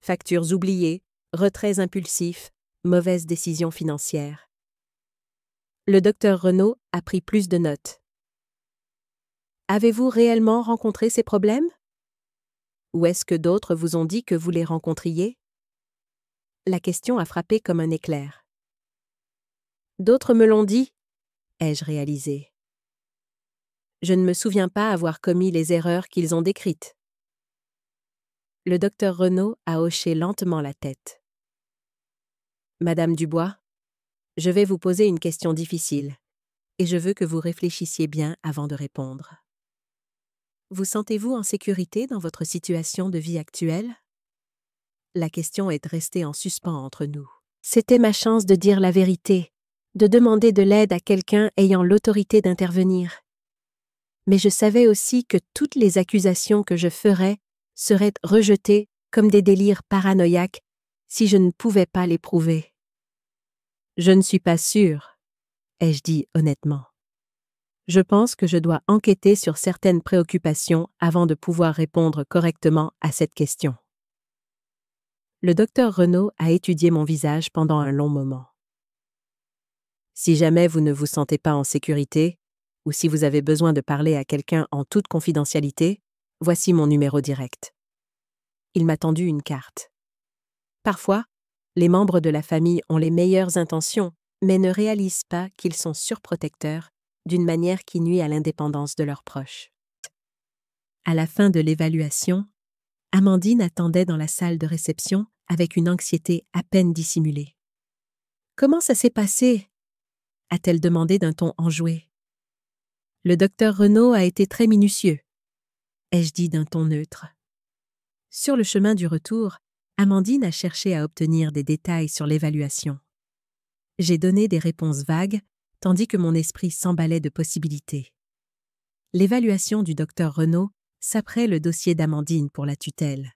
Factures oubliées, retraits impulsifs, mauvaises décisions financières. Le docteur Renaud a pris plus de notes. Avez-vous réellement rencontré ces problèmes? Ou est-ce que d'autres vous ont dit que vous les rencontriez? La question a frappé comme un éclair. D'autres me l'ont dit, ai-je réalisé. Je ne me souviens pas avoir commis les erreurs qu'ils ont décrites. Le docteur Renaud a hoché lentement la tête. Madame Dubois, je vais vous poser une question difficile, et je veux que vous réfléchissiez bien avant de répondre. Vous sentez-vous en sécurité dans votre situation de vie actuelle? La question est restée en suspens entre nous. C'était ma chance de dire la vérité, de demander de l'aide à quelqu'un ayant l'autorité d'intervenir. Mais je savais aussi que toutes les accusations que je ferais seraient rejetées comme des délires paranoïaques si je ne pouvais pas les prouver. Je ne suis pas sûre, ai-je dit honnêtement. Je pense que je dois enquêter sur certaines préoccupations avant de pouvoir répondre correctement à cette question. Le docteur Renaud a étudié mon visage pendant un long moment. Si jamais vous ne vous sentez pas en sécurité, ou si vous avez besoin de parler à quelqu'un en toute confidentialité, voici mon numéro direct. Il m'a tendu une carte. Parfois, les membres de la famille ont les meilleures intentions, mais ne réalisent pas qu'ils sont surprotecteurs d'une manière qui nuit à l'indépendance de leurs proches. À la fin de l'évaluation, Amandine attendait dans la salle de réception avec une anxiété à peine dissimulée. « Comment ça s'est passé ?» a-t-elle demandé d'un ton enjoué. « Le docteur Renaud a été très minutieux », ai-je dit d'un ton neutre. Sur le chemin du retour, Amandine a cherché à obtenir des détails sur l'évaluation. J'ai donné des réponses vagues, tandis que mon esprit s'emballait de possibilités. L'évaluation du docteur Renaud saperait le dossier d'Amandine pour la tutelle.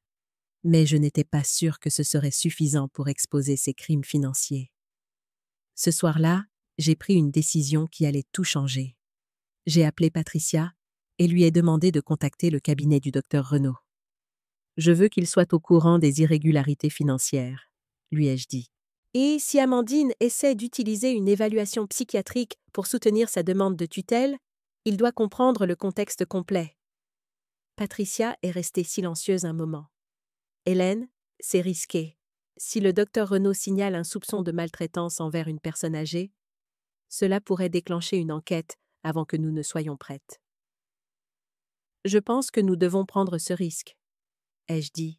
Mais je n'étais pas sûre que ce serait suffisant pour exposer ses crimes financiers. Ce soir-là, j'ai pris une décision qui allait tout changer. J'ai appelé Patricia et lui ai demandé de contacter le cabinet du docteur Renaud. « Je veux qu'il soit au courant des irrégularités financières », lui ai-je dit. « Et si Amandine essaie d'utiliser une évaluation psychiatrique pour soutenir sa demande de tutelle, il doit comprendre le contexte complet. » Patricia est restée silencieuse un moment. « Hélène, c'est risqué. Si le docteur Renaud signale un soupçon de maltraitance envers une personne âgée, cela pourrait déclencher une enquête avant que nous ne soyons prêtes. »« Je pense que nous devons prendre ce risque, » ai-je dit.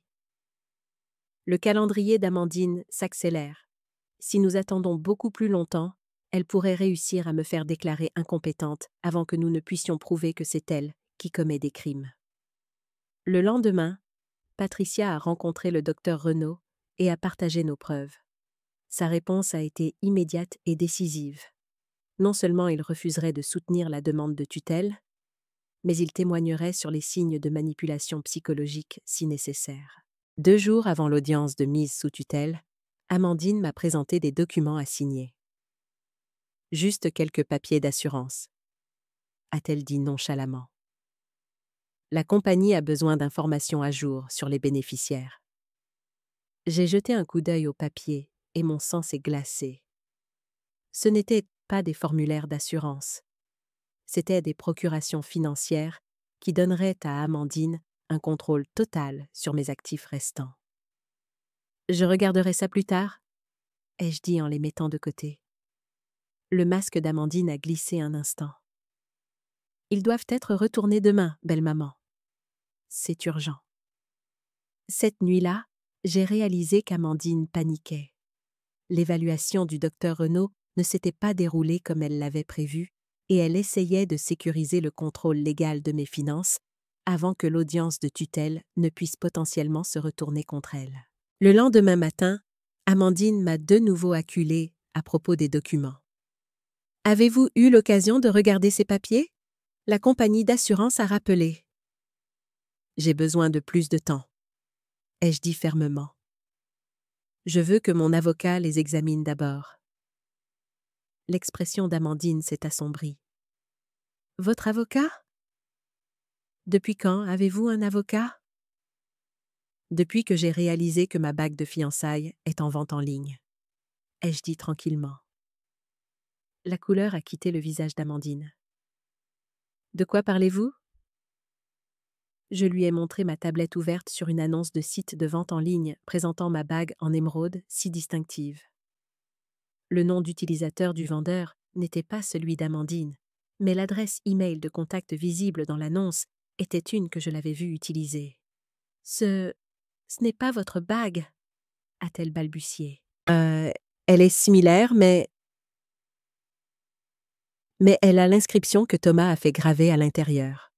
Le calendrier d'Amandine s'accélère. Si nous attendons beaucoup plus longtemps, elle pourrait réussir à me faire déclarer incompétente avant que nous ne puissions prouver que c'est elle qui commet des crimes. Le lendemain, Patricia a rencontré le docteur Renaud et a partagé nos preuves. Sa réponse a été immédiate et décisive. Non seulement il refuserait de soutenir la demande de tutelle, mais il témoignerait sur les signes de manipulation psychologique si nécessaire. 2 jours avant l'audience de mise sous tutelle, Amandine m'a présenté des documents à signer. « Juste quelques papiers d'assurance », a-t-elle dit nonchalamment. La compagnie a besoin d'informations à jour sur les bénéficiaires. J'ai jeté un coup d'œil aux papiers et mon sang s'est glacé. Ce n'étaient pas des formulaires d'assurance. C'étaient des procurations financières qui donneraient à Amandine un contrôle total sur mes actifs restants. « Je regarderai ça plus tard », ai-je dit en les mettant de côté. Le masque d'Amandine a glissé un instant. « Ils doivent être retournés demain, belle maman. C'est urgent. » Cette nuit-là, j'ai réalisé qu'Amandine paniquait. L'évaluation du docteur Renaud ne s'était pas déroulée comme elle l'avait prévu et elle essayait de sécuriser le contrôle légal de mes finances avant que l'audience de tutelle ne puisse potentiellement se retourner contre elle. Le lendemain matin, Amandine m'a de nouveau acculée à propos des documents. « Avez-vous eu l'occasion de regarder ces papiers ? La compagnie d'assurance a rappelé. »« J'ai besoin de plus de temps, » ai-je dit fermement. « Je veux que mon avocat les examine d'abord. » L'expression d'Amandine s'est assombrie. « Votre avocat ? Depuis quand avez-vous un avocat ? » Depuis que j'ai réalisé que ma bague de fiançailles est en vente en ligne, ai-je dit tranquillement. La couleur a quitté le visage d'Amandine. « De quoi parlez-vous ? » Je lui ai montré ma tablette ouverte sur une annonce de site de vente en ligne présentant ma bague en émeraude si distinctive. Le nom d'utilisateur du vendeur n'était pas celui d'Amandine, mais l'adresse e-mail de contact visible dans l'annonce était une que je l'avais vue utiliser. « Ce n'est pas votre bague, » a-t-elle balbutié. Elle est similaire, mais elle a l'inscription que Thomas a fait graver à l'intérieur.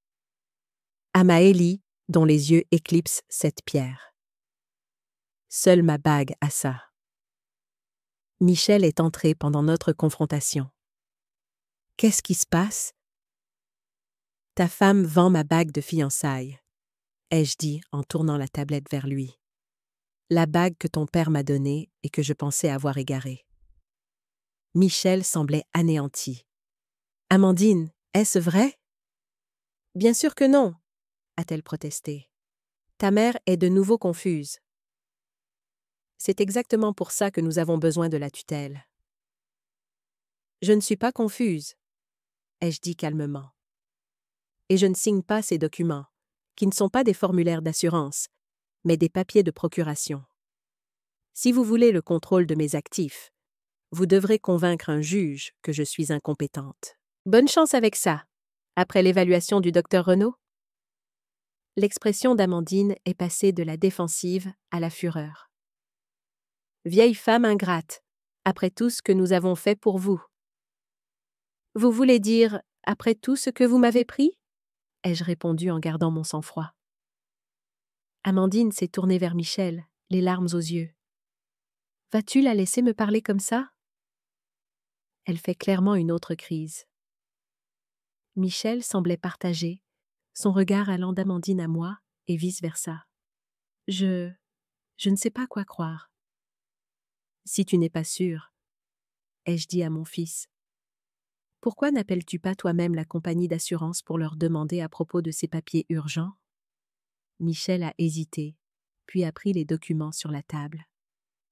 Amaélie, dont les yeux éclipsent cette pierre. Seule ma bague a ça. Michel est entré pendant notre confrontation. « Qu'est-ce qui se passe ? » « Ta femme vend ma bague de fiançailles, » ai-je dit en tournant la tablette vers lui. « La bague que ton père m'a donnée et que je pensais avoir égarée. » Michel semblait anéanti. « Amandine, est-ce vrai ? » « Bien sûr que non, » a-t-elle protesté. « Ta mère est de nouveau confuse. » « C'est exactement pour ça que nous avons besoin de la tutelle. »« Je ne suis pas confuse, » ai-je dit calmement. « Et je ne signe pas ces documents, qui ne sont pas des formulaires d'assurance, mais des papiers de procuration. » Si vous voulez le contrôle de mes actifs, vous devrez convaincre un juge que je suis incompétente. Bonne chance avec ça, après l'évaluation du docteur Renaud. L'expression d'Amandine est passée de la défensive à la fureur. Vieille femme ingrate, après tout ce que nous avons fait pour vous. Vous voulez dire, après tout ce que vous m'avez pris? Ai-je répondu en gardant mon sang-froid. Amandine s'est tournée vers Michel, les larmes aux yeux. Vas-tu la laisser me parler comme ça? Elle fait clairement une autre crise. Michel semblait partagé, son regard allant d'Amandine à moi et vice-versa. Je ne sais pas quoi croire. Si tu n'es pas sûr, ai-je dit à mon fils. Pourquoi n'appelles-tu pas toi-même la compagnie d'assurance pour leur demander à propos de ces papiers urgents? Michel a hésité, puis a pris les documents sur la table.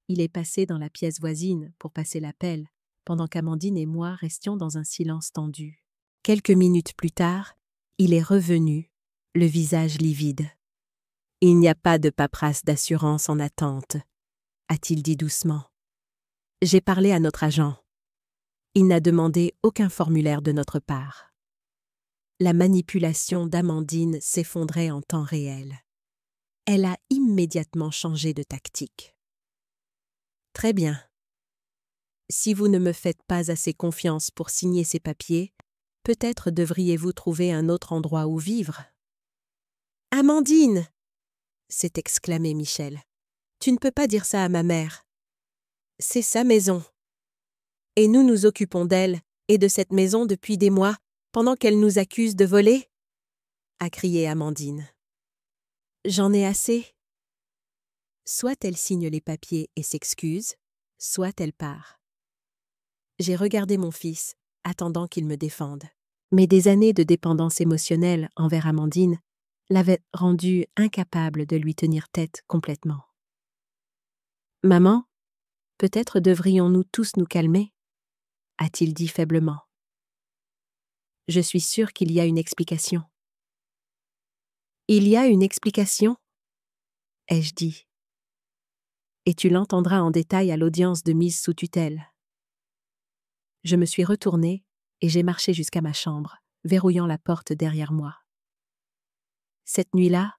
Il est passé dans la pièce voisine pour passer l'appel, pendant qu'Amandine et moi restions dans un silence tendu. Quelques minutes plus tard, il est revenu, le visage livide. « Il n'y a pas de paperasse d'assurance en attente », a-t-il dit doucement. « J'ai parlé à notre agent. Il n'a demandé aucun formulaire de notre part. » La manipulation d'Amandine s'effondrait en temps réel. Elle a immédiatement changé de tactique. « Très bien. Si vous ne me faites pas assez confiance pour signer ces papiers, peut-être devriez-vous trouver un autre endroit où vivre. »« Amandine !» s'est exclamé Michel. « Tu ne peux pas dire ça à ma mère. C'est sa maison. Et nous nous occupons d'elle et de cette maison depuis des mois, pendant qu'elle nous accuse de voler ?» a crié Amandine. « J'en ai assez. » Soit elle signe les papiers et s'excuse, soit elle part. J'ai regardé mon fils, attendant qu'il me défende. Mais des années de dépendance émotionnelle envers Amandine l'avaient rendu incapable de lui tenir tête complètement. « Maman, peut-être devrions-nous tous nous calmer ?» a-t-il dit faiblement. « Je suis sûre qu'il y a une explication. »« Il y a une explication ?» ai-je dit. « Et tu l'entendras en détail à l'audience de mise sous tutelle. » Je me suis retournée et j'ai marché jusqu'à ma chambre, verrouillant la porte derrière moi. Cette nuit-là,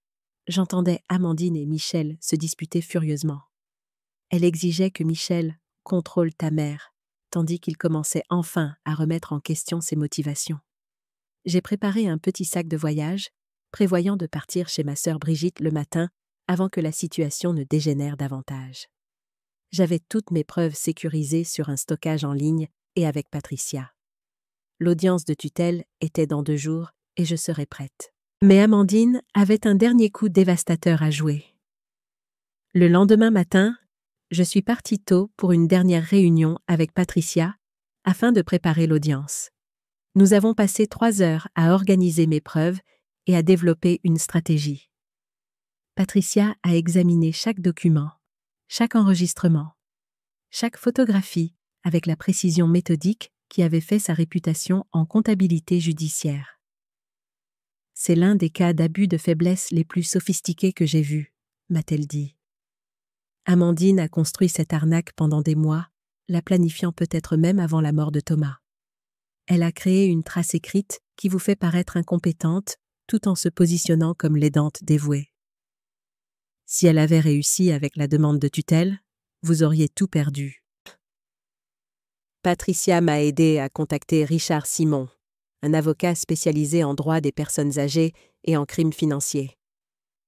j'entendais Amandine et Michel se disputer furieusement. Elle exigeait que Michel contrôle ta mère, tandis qu'il commençait enfin à remettre en question ses motivations. J'ai préparé un petit sac de voyage, prévoyant de partir chez ma sœur Brigitte le matin avant que la situation ne dégénère davantage. J'avais toutes mes preuves sécurisées sur un stockage en ligne et avec Patricia. L'audience de tutelle était dans 2 jours et je serais prête. Mais Amandine avait un dernier coup dévastateur à jouer. Le lendemain matin, je suis partie tôt pour une dernière réunion avec Patricia afin de préparer l'audience. Nous avons passé 3 heures à organiser mes preuves et à développer une stratégie. Patricia a examiné chaque document, chaque enregistrement, chaque photographie avec la précision méthodique qui avait fait sa réputation en comptabilité judiciaire. C'est l'un des cas d'abus de faiblesse les plus sophistiqués que j'ai vus, m'a-t-elle dit. Amandine a construit cette arnaque pendant des mois, la planifiant peut-être même avant la mort de Thomas. Elle a créé une trace écrite qui vous fait paraître incompétente tout en se positionnant comme l'aidante dévouée. Si elle avait réussi avec la demande de tutelle, vous auriez tout perdu. Patricia m'a aidé à contacter Richard Simon, un avocat spécialisé en droit des personnes âgées et en crimes financiers.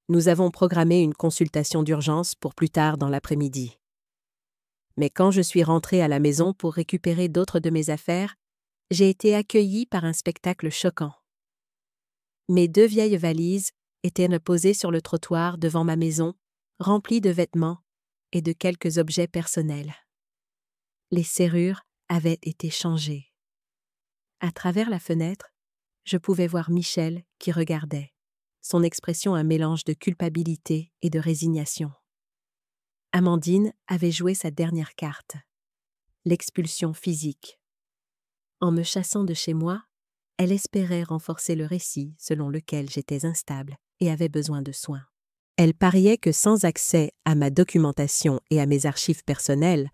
Nous avons programmé une consultation d'urgence pour plus tard dans l'après-midi. Mais quand je suis rentrée à la maison pour récupérer d'autres de mes affaires, j'ai été accueillie par un spectacle choquant. Mes 2 vieilles valises étaient posées sur le trottoir devant ma maison, remplies de vêtements et de quelques objets personnels. Les serrures avaient été changées. À travers la fenêtre, je pouvais voir Michel qui regardait, son expression un mélange de culpabilité et de résignation. Amandine avait joué sa dernière carte, l'expulsion physique. En me chassant de chez moi, elle espérait renforcer le récit selon lequel j'étais instable et avais besoin de soins. Elle pariait que sans accès à ma documentation et à mes archives personnelles,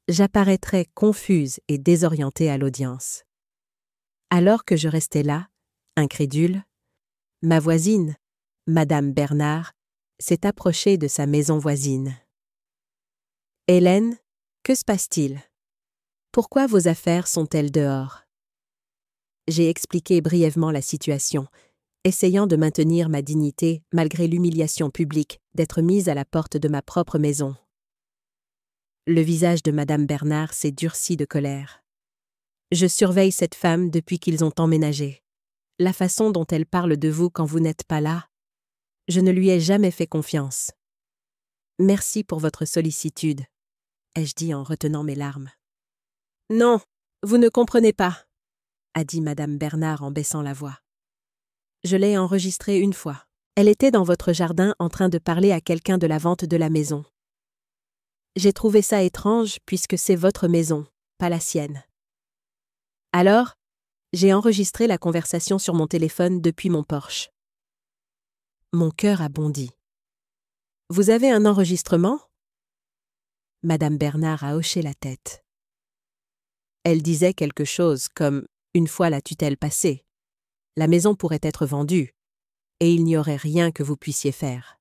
j'apparaîtrais confuse et désorientée à l'audience. Alors que je restais là, incrédule, ma voisine, Madame Bernard, s'est approchée de sa maison voisine. « Hélène, que se passe-t-il? Pourquoi vos affaires sont-elles dehors ?» J'ai expliqué brièvement la situation, essayant de maintenir ma dignité malgré l'humiliation publique d'être mise à la porte de ma propre maison. Le visage de Madame Bernard s'est durci de colère. « Je surveille cette femme depuis qu'ils ont emménagé. La façon dont elle parle de vous quand vous n'êtes pas là, je ne lui ai jamais fait confiance. Merci pour votre sollicitude, » ai-je dit en retenant mes larmes. « Non, vous ne comprenez pas, » a dit Madame Bernard en baissant la voix. « Je l'ai enregistrée une fois. Elle était dans votre jardin en train de parler à quelqu'un de la vente de la maison. J'ai trouvé ça étrange puisque c'est votre maison, pas la sienne. Alors, j'ai enregistré la conversation sur mon téléphone depuis mon porche. » Mon cœur a bondi. « Vous avez un enregistrement ?» Madame Bernard a hoché la tête. Elle disait quelque chose comme « une fois la tutelle passée, la maison pourrait être vendue, et il n'y aurait rien que vous puissiez faire. »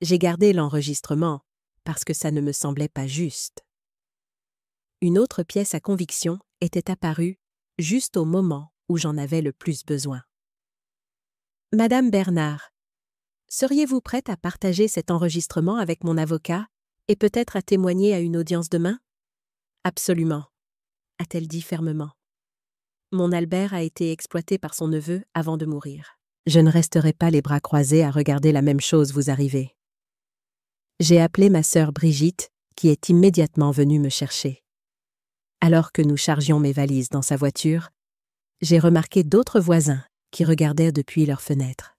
J'ai gardé l'enregistrement parce que ça ne me semblait pas juste. Une autre pièce à conviction était apparue juste au moment où j'en avais le plus besoin. « Madame Bernard, seriez-vous prête à partager cet enregistrement avec mon avocat et peut-être à témoigner à une audience demain ? » « Absolument, » a-t-elle dit fermement. Mon Albert a été exploité par son neveu avant de mourir. Je ne resterai pas les bras croisés à regarder la même chose vous arriver. J'ai appelé ma sœur Brigitte, qui est immédiatement venue me chercher. Alors que nous chargions mes valises dans sa voiture, j'ai remarqué d'autres voisins qui regardaient depuis leurs fenêtres.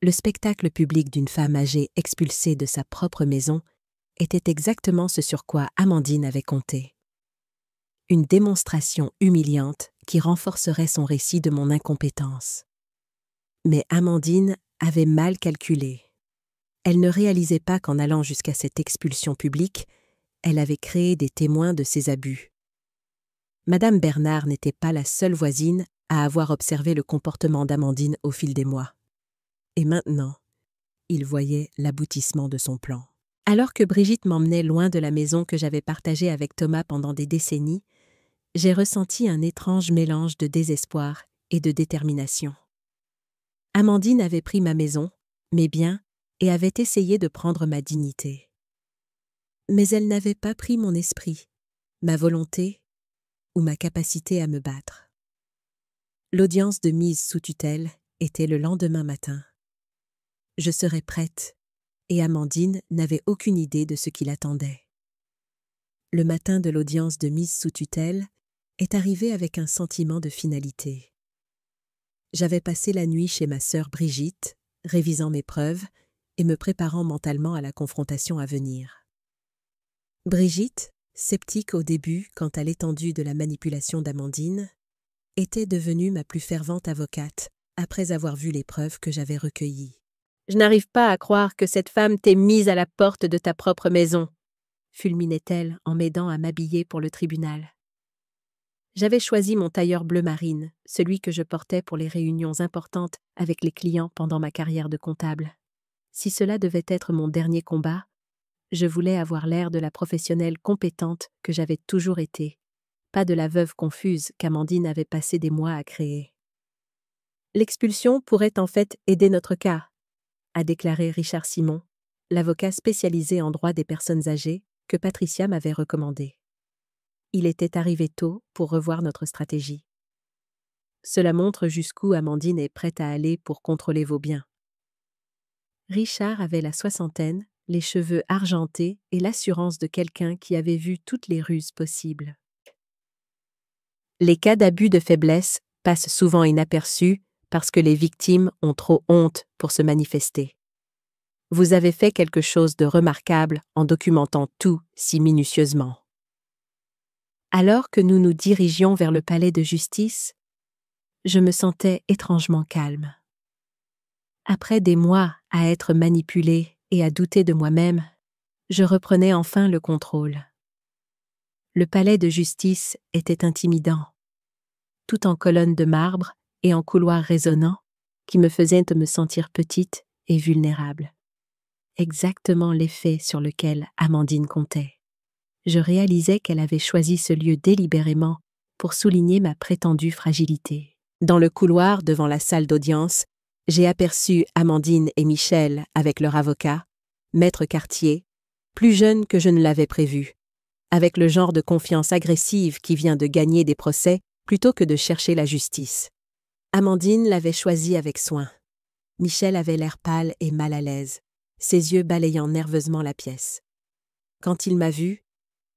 Le spectacle public d'une femme âgée expulsée de sa propre maison était exactement ce sur quoi Amandine avait compté. Une démonstration humiliante qui renforcerait son récit de mon incompétence. Mais Amandine avait mal calculé. Elle ne réalisait pas qu'en allant jusqu'à cette expulsion publique, elle avait créé des témoins de ses abus. Madame Bernard n'était pas la seule voisine à avoir observé le comportement d'Amandine au fil des mois. Et maintenant, il voyait l'aboutissement de son plan. Alors que Brigitte m'emmenait loin de la maison que j'avais partagée avec Thomas pendant des décennies, j'ai ressenti un étrange mélange de désespoir et de détermination. Amandine avait pris ma maison, mes biens, et avait essayé de prendre ma dignité. Mais elle n'avait pas pris mon esprit, ma volonté ou ma capacité à me battre. L'audience de mise sous tutelle était le lendemain matin. Je serais prête, et Amandine n'avait aucune idée de ce qui l'attendait. Le matin de l'audience de mise sous tutelle est arrivé avec un sentiment de finalité. J'avais passé la nuit chez ma sœur Brigitte, révisant mes preuves et me préparant mentalement à la confrontation à venir. Brigitte, sceptique au début quant à l'étendue de la manipulation d'Amandine, était devenue ma plus fervente avocate après avoir vu les preuves que j'avais recueillies. « Je n'arrive pas à croire que cette femme t'ait mise à la porte de ta propre maison », fulminait-elle en m'aidant à m'habiller pour le tribunal. J'avais choisi mon tailleur bleu marine, celui que je portais pour les réunions importantes avec les clients pendant ma carrière de comptable. Si cela devait être mon dernier combat, je voulais avoir l'air de la professionnelle compétente que j'avais toujours été, pas de la veuve confuse qu'Amandine avait passé des mois à créer. « L'expulsion pourrait en fait aider notre cas », a déclaré Richard Simon, l'avocat spécialisé en droit des personnes âgées que Patricia m'avait recommandé. Il était arrivé tôt pour revoir notre stratégie. Cela montre jusqu'où Amandine est prête à aller pour contrôler vos biens. Richard avait la soixantaine, les cheveux argentés et l'assurance de quelqu'un qui avait vu toutes les ruses possibles. Les cas d'abus de faiblesse passent souvent inaperçus parce que les victimes ont trop honte pour se manifester. Vous avez fait quelque chose de remarquable en documentant tout si minutieusement. Alors que nous nous dirigions vers le palais de justice, je me sentais étrangement calme. Après des mois à être manipulée et à douter de moi-même, je reprenais enfin le contrôle. Le palais de justice était intimidant, tout en colonnes de marbre et en couloirs résonnants qui me faisaient me sentir petite et vulnérable. Exactement l'effet sur lequel Amandine comptait. Je réalisais qu'elle avait choisi ce lieu délibérément pour souligner ma prétendue fragilité. Dans le couloir devant la salle d'audience, j'ai aperçu Amandine et Michel avec leur avocat, Maître Cartier, plus jeune que je ne l'avais prévu, avec le genre de confiance agressive qui vient de gagner des procès plutôt que de chercher la justice. Amandine l'avait choisi avec soin. Michel avait l'air pâle et mal à l'aise, ses yeux balayant nerveusement la pièce. Quand il m'a vue,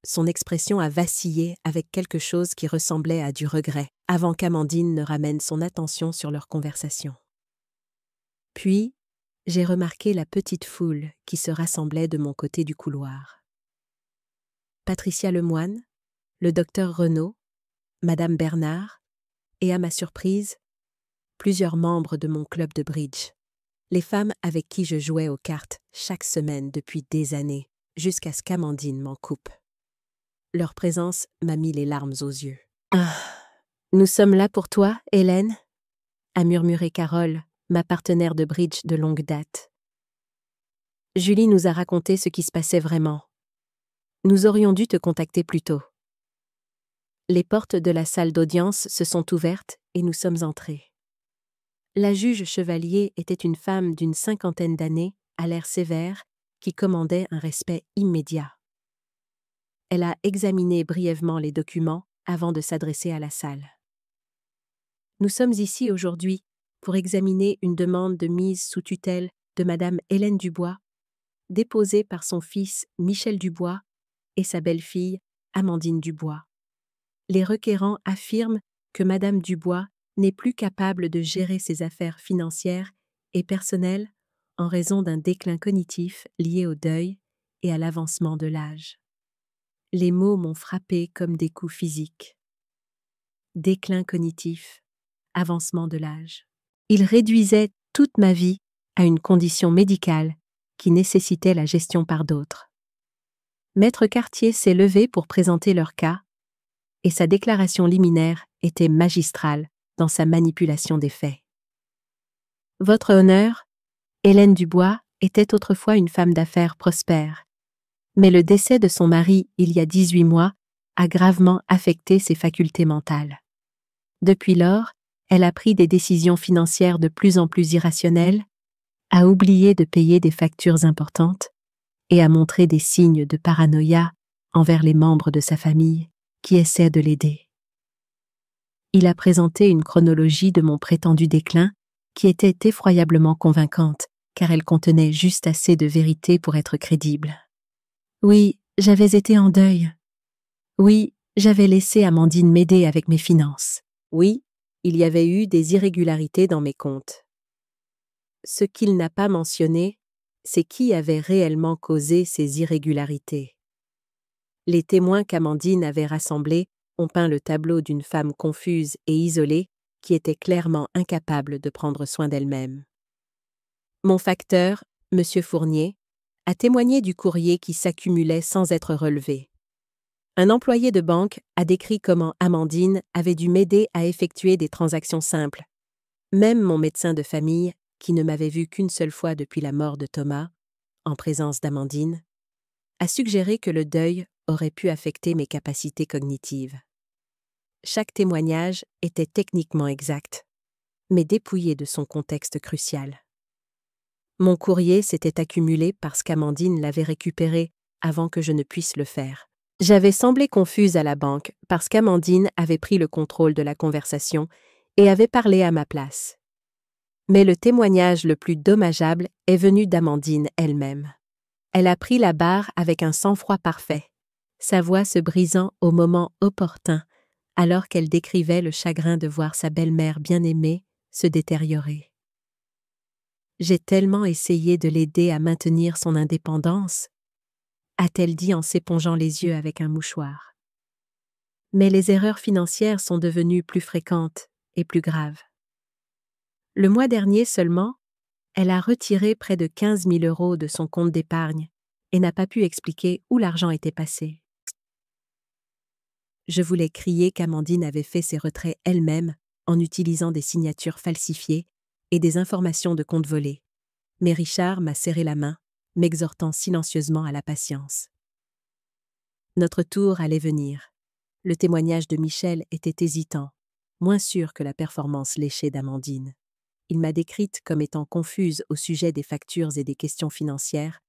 son expression a vacillé avec quelque chose qui ressemblait à du regret, avant qu'Amandine ne ramène son attention sur leur conversation. Puis, j'ai remarqué la petite foule qui se rassemblait de mon côté du couloir. Patricia Lemoine, le docteur Renaud, Madame Bernard, et à ma surprise, plusieurs membres de mon club de bridge. Les femmes avec qui je jouais aux cartes chaque semaine depuis des années, jusqu'à ce qu'Amandine m'en coupe. Leur présence m'a mis les larmes aux yeux. « Ah, nous sommes là pour toi, Hélène ?» a murmuré Carole, ma partenaire de bridge de longue date. Julie nous a raconté ce qui se passait vraiment. Nous aurions dû te contacter plus tôt. Les portes de la salle d'audience se sont ouvertes et nous sommes entrés. La juge Chevalier était une femme d'une 50aine d'années, à l'air sévère, qui commandait un respect immédiat. Elle a examiné brièvement les documents avant de s'adresser à la salle. Nous sommes ici aujourd'hui pour examiner une demande de mise sous tutelle de Madame Hélène Dubois, déposée par son fils Michel Dubois et sa belle-fille Amandine Dubois. Les requérants affirment que Madame Dubois n'est plus capable de gérer ses affaires financières et personnelles en raison d'un déclin cognitif lié au deuil et à l'avancement de l'âge. Les mots m'ont frappé comme des coups physiques. Déclin cognitif, avancement de l'âge. Il réduisait toute ma vie à une condition médicale qui nécessitait la gestion par d'autres. Maître Cartier s'est levé pour présenter leur cas, et sa déclaration liminaire était magistrale dans sa manipulation des faits. Votre honneur, Hélène Dubois était autrefois une femme d'affaires prospère, mais le décès de son mari il y a 18 mois a gravement affecté ses facultés mentales. Depuis lors, elle a pris des décisions financières de plus en plus irrationnelles, a oublié de payer des factures importantes et a montré des signes de paranoïa envers les membres de sa famille qui essaient de l'aider. Il a présenté une chronologie de mon prétendu déclin qui était effroyablement convaincante, car elle contenait juste assez de vérité pour être crédible. Oui, j'avais été en deuil. Oui, j'avais laissé Amandine m'aider avec mes finances. Oui, il y avait eu des irrégularités dans mes comptes. Ce qu'il n'a pas mentionné, c'est qui avait réellement causé ces irrégularités. Les témoins qu'Amandine avait rassemblés ont peint le tableau d'une femme confuse et isolée qui était clairement incapable de prendre soin d'elle-même. Mon facteur, M. Fournier, a témoigné du courrier qui s'accumulait sans être relevé. Un employé de banque a décrit comment Amandine avait dû m'aider à effectuer des transactions simples. Même mon médecin de famille, qui ne m'avait vu qu'une seule fois depuis la mort de Thomas, en présence d'Amandine, a suggéré que le deuil aurait pu affecter mes capacités cognitives. Chaque témoignage était techniquement exact, mais dépouillé de son contexte crucial. Mon courrier s'était accumulé parce qu'Amandine l'avait récupéré avant que je ne puisse le faire. J'avais semblé confuse à la banque parce qu'Amandine avait pris le contrôle de la conversation et avait parlé à ma place. Mais le témoignage le plus dommageable est venu d'Amandine elle-même. Elle a pris la barre avec un sang-froid parfait, sa voix se brisant au moment opportun, alors qu'elle décrivait le chagrin de voir sa belle-mère bien-aimée se détériorer. J'ai tellement essayé de l'aider à maintenir son indépendance, a-t-elle dit en s'épongeant les yeux avec un mouchoir. Mais les erreurs financières sont devenues plus fréquentes et plus graves. Le mois dernier seulement, Elle a retiré près de 15 000 € de son compte d'épargne et n'a pas pu expliquer où l'argent était passé. Je voulais crier qu'Amandine avait fait ses retraits elle-même en utilisant des signatures falsifiées et des informations de compte volées. Mais Richard m'a serré la main, m'exhortant silencieusement à la patience. Notre tour allait venir. Le témoignage de Michel était hésitant, moins sûr que la performance léchée d'Amandine. Il m'a décrite comme étant confuse au sujet des factures et des questions financières,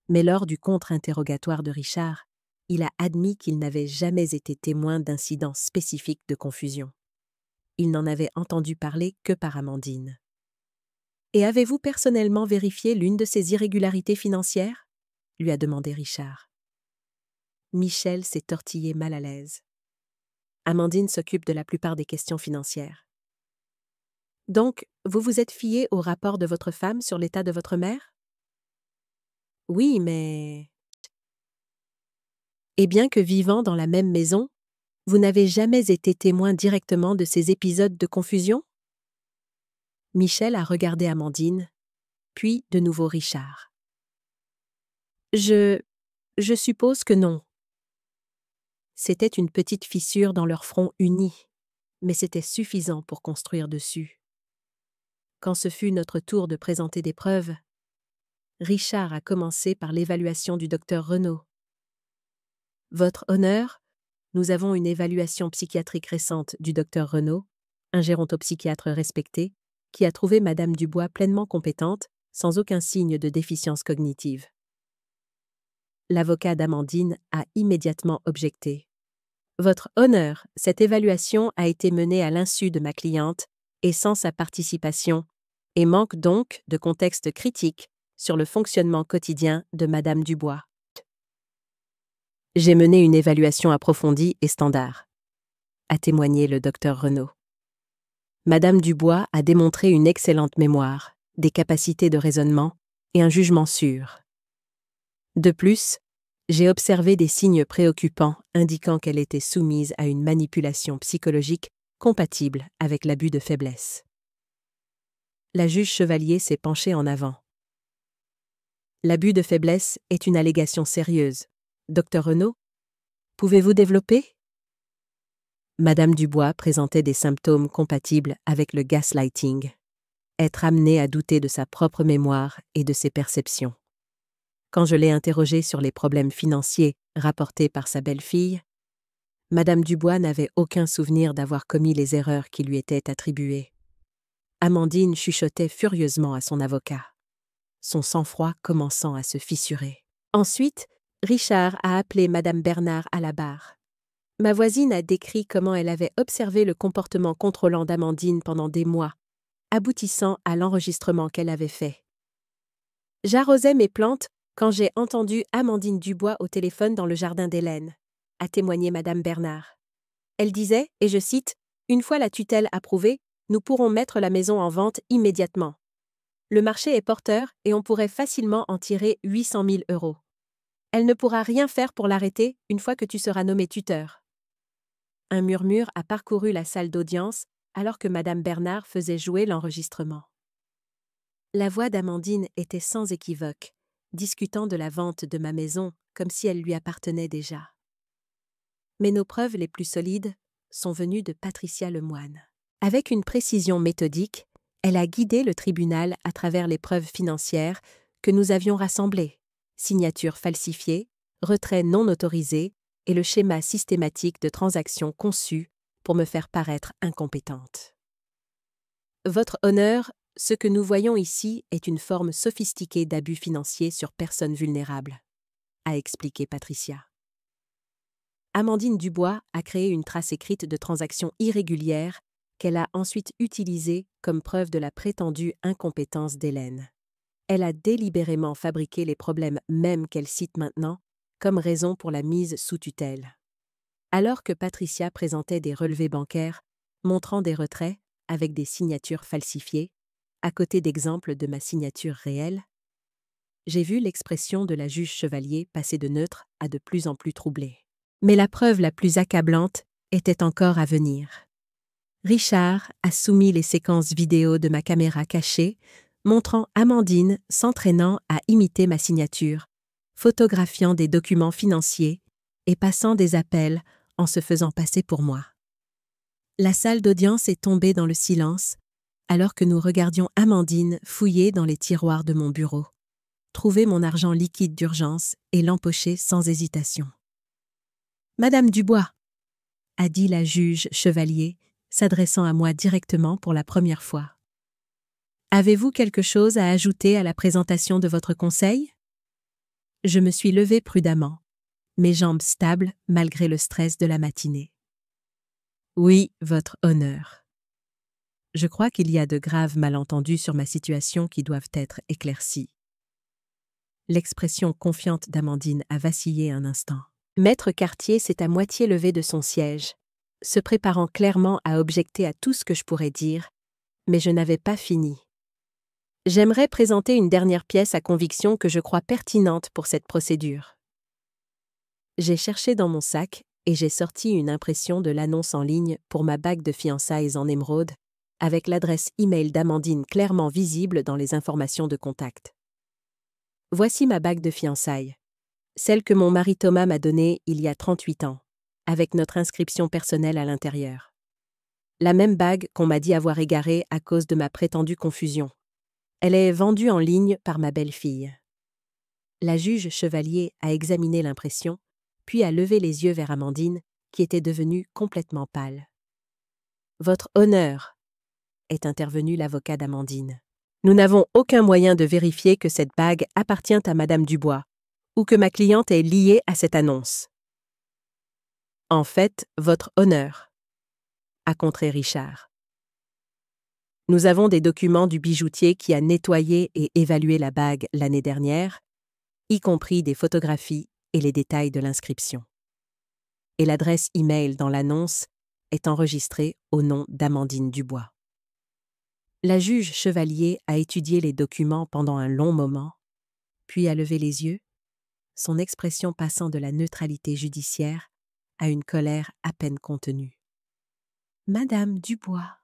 mais lors du contre-interrogatoire de Richard, il a admis qu'il n'avait jamais été témoin d'incidents spécifiques de confusion. Il n'en avait entendu parler que par Amandine. « Et avez-vous personnellement vérifié l'une de ces irrégularités financières ?» lui a demandé Richard. Michel s'est tortillé mal à l'aise. Amandine s'occupe de la plupart des questions financières. « Donc, vous vous êtes fié au rapport de votre femme sur l'état de votre mère ? » « Oui, mais... » Et bien que vivant dans la même maison, vous n'avez jamais été témoin directement de ces épisodes de confusion ? Michel a regardé Amandine, puis de nouveau Richard. Je suppose que non. C'était une petite fissure dans leur front uni, mais c'était suffisant pour construire dessus. Quand ce fut notre tour de présenter des preuves, Richard a commencé par l'évaluation du docteur Renaud. « Votre honneur, nous avons une évaluation psychiatrique récente du docteur Renaud, un gérontopsychiatre respecté, qui a trouvé Madame Dubois pleinement compétente, sans aucun signe de déficience cognitive. » L'avocat d'Amandine a immédiatement objecté. « Votre honneur, cette évaluation a été menée à l'insu de ma cliente et sans sa participation, et manque donc de contexte critique sur le fonctionnement quotidien de Madame Dubois. J'ai mené une évaluation approfondie et standard, » a témoigné le docteur Renaud. Madame Dubois a démontré une excellente mémoire, des capacités de raisonnement et un jugement sûr. De plus, j'ai observé des signes préoccupants indiquant qu'elle était soumise à une manipulation psychologique compatible avec l'abus de faiblesse. La juge Chevalier s'est penchée en avant. L'abus de faiblesse est une allégation sérieuse. Docteur Renaud, pouvez-vous développer ? Madame Dubois présentait des symptômes compatibles avec le gaslighting, être amenée à douter de sa propre mémoire et de ses perceptions. Quand je l'ai interrogée sur les problèmes financiers rapportés par sa belle-fille, Madame Dubois n'avait aucun souvenir d'avoir commis les erreurs qui lui étaient attribuées. Amandine chuchotait furieusement à son avocat, son sang-froid commençant à se fissurer. Ensuite, Richard a appelé Madame Bernard à la barre. Ma voisine a décrit comment elle avait observé le comportement contrôlant d'Amandine pendant des mois, aboutissant à l'enregistrement qu'elle avait fait. J'arrosais mes plantes quand j'ai entendu Amandine Dubois au téléphone dans le jardin d'Hélène, a témoigné Madame Bernard. Elle disait, et je cite, « Une fois la tutelle approuvée, nous pourrons mettre la maison en vente immédiatement. Le marché est porteur et on pourrait facilement en tirer 800 000 €. Elle ne pourra rien faire pour l'arrêter une fois que tu seras nommé tuteur. » Un murmure a parcouru la salle d'audience alors que Madame Bernard faisait jouer l'enregistrement. La voix d'Amandine était sans équivoque, discutant de la vente de ma maison comme si elle lui appartenait déjà. Mais nos preuves les plus solides sont venues de Patricia Lemoine. Avec une précision méthodique, elle a guidé le tribunal à travers les preuves financières que nous avions rassemblées, signatures falsifiées, retraits non autorisés et le schéma systématique de transactions conçues pour me faire paraître incompétente. Votre honneur, ce que nous voyons ici est une forme sophistiquée d'abus financiers sur personnes vulnérables, a expliqué Patricia. Amandine Dubois a créé une trace écrite de transactions irrégulières qu'elle a ensuite utilisée comme preuve de la prétendue incompétence d'Hélène. Elle a délibérément fabriqué les problèmes mêmes qu'elle cite maintenant comme raison pour la mise sous tutelle. Alors que Patricia présentait des relevés bancaires montrant des retraits avec des signatures falsifiées, à côté d'exemples de ma signature réelle, j'ai vu l'expression de la juge Chevalier passer de neutre à de plus en plus troublée. Mais la preuve la plus accablante était encore à venir. Richard a soumis les séquences vidéo de ma caméra cachée, montrant Amandine s'entraînant à imiter ma signature, photographiant des documents financiers et passant des appels en se faisant passer pour moi. La salle d'audience est tombée dans le silence alors que nous regardions Amandine fouiller dans les tiroirs de mon bureau, trouver mon argent liquide d'urgence et l'empocher sans hésitation. « Madame Dubois !» a dit la juge Chevalier, s'adressant à moi directement pour la première fois. « Avez-vous quelque chose à ajouter à la présentation de votre conseil ?» Je me suis levée prudemment, mes jambes stables malgré le stress de la matinée. « Oui, votre honneur. Je crois qu'il y a de graves malentendus sur ma situation qui doivent être éclaircis. » L'expression confiante d'Amandine a vacillé un instant. Maître Cartier s'est à moitié levé de son siège, se préparant clairement à objecter à tout ce que je pourrais dire, mais je n'avais pas fini. J'aimerais présenter une dernière pièce à conviction que je crois pertinente pour cette procédure. J'ai cherché dans mon sac et j'ai sorti une impression de l'annonce en ligne pour ma bague de fiançailles en émeraude, avec l'adresse e-mail d'Amandine clairement visible dans les informations de contact. Voici ma bague de fiançailles, celle que mon mari Thomas m'a donnée il y a 38 ans, avec notre inscription personnelle à l'intérieur. La même bague qu'on m'a dit avoir égarée à cause de ma prétendue confusion. Elle est vendue en ligne par ma belle-fille. La juge Chevalier a examiné l'impression, puis a levé les yeux vers Amandine, qui était devenue complètement pâle. « Votre honneur !» est intervenu l'avocat d'Amandine. « Nous n'avons aucun moyen de vérifier que cette bague appartient à Madame Dubois, ou que ma cliente est liée à cette annonce. »« En fait, votre honneur !» a contré Richard. « Nous avons des documents du bijoutier qui a nettoyé et évalué la bague l'année dernière, y compris des photographies et les détails de l'inscription. Et l'adresse e-mail dans l'annonce est enregistrée au nom d'Amandine Dubois. » La juge Chevalier a étudié les documents pendant un long moment, puis a levé les yeux, son expression passant de la neutralité judiciaire à une colère à peine contenue. « Madame Dubois, »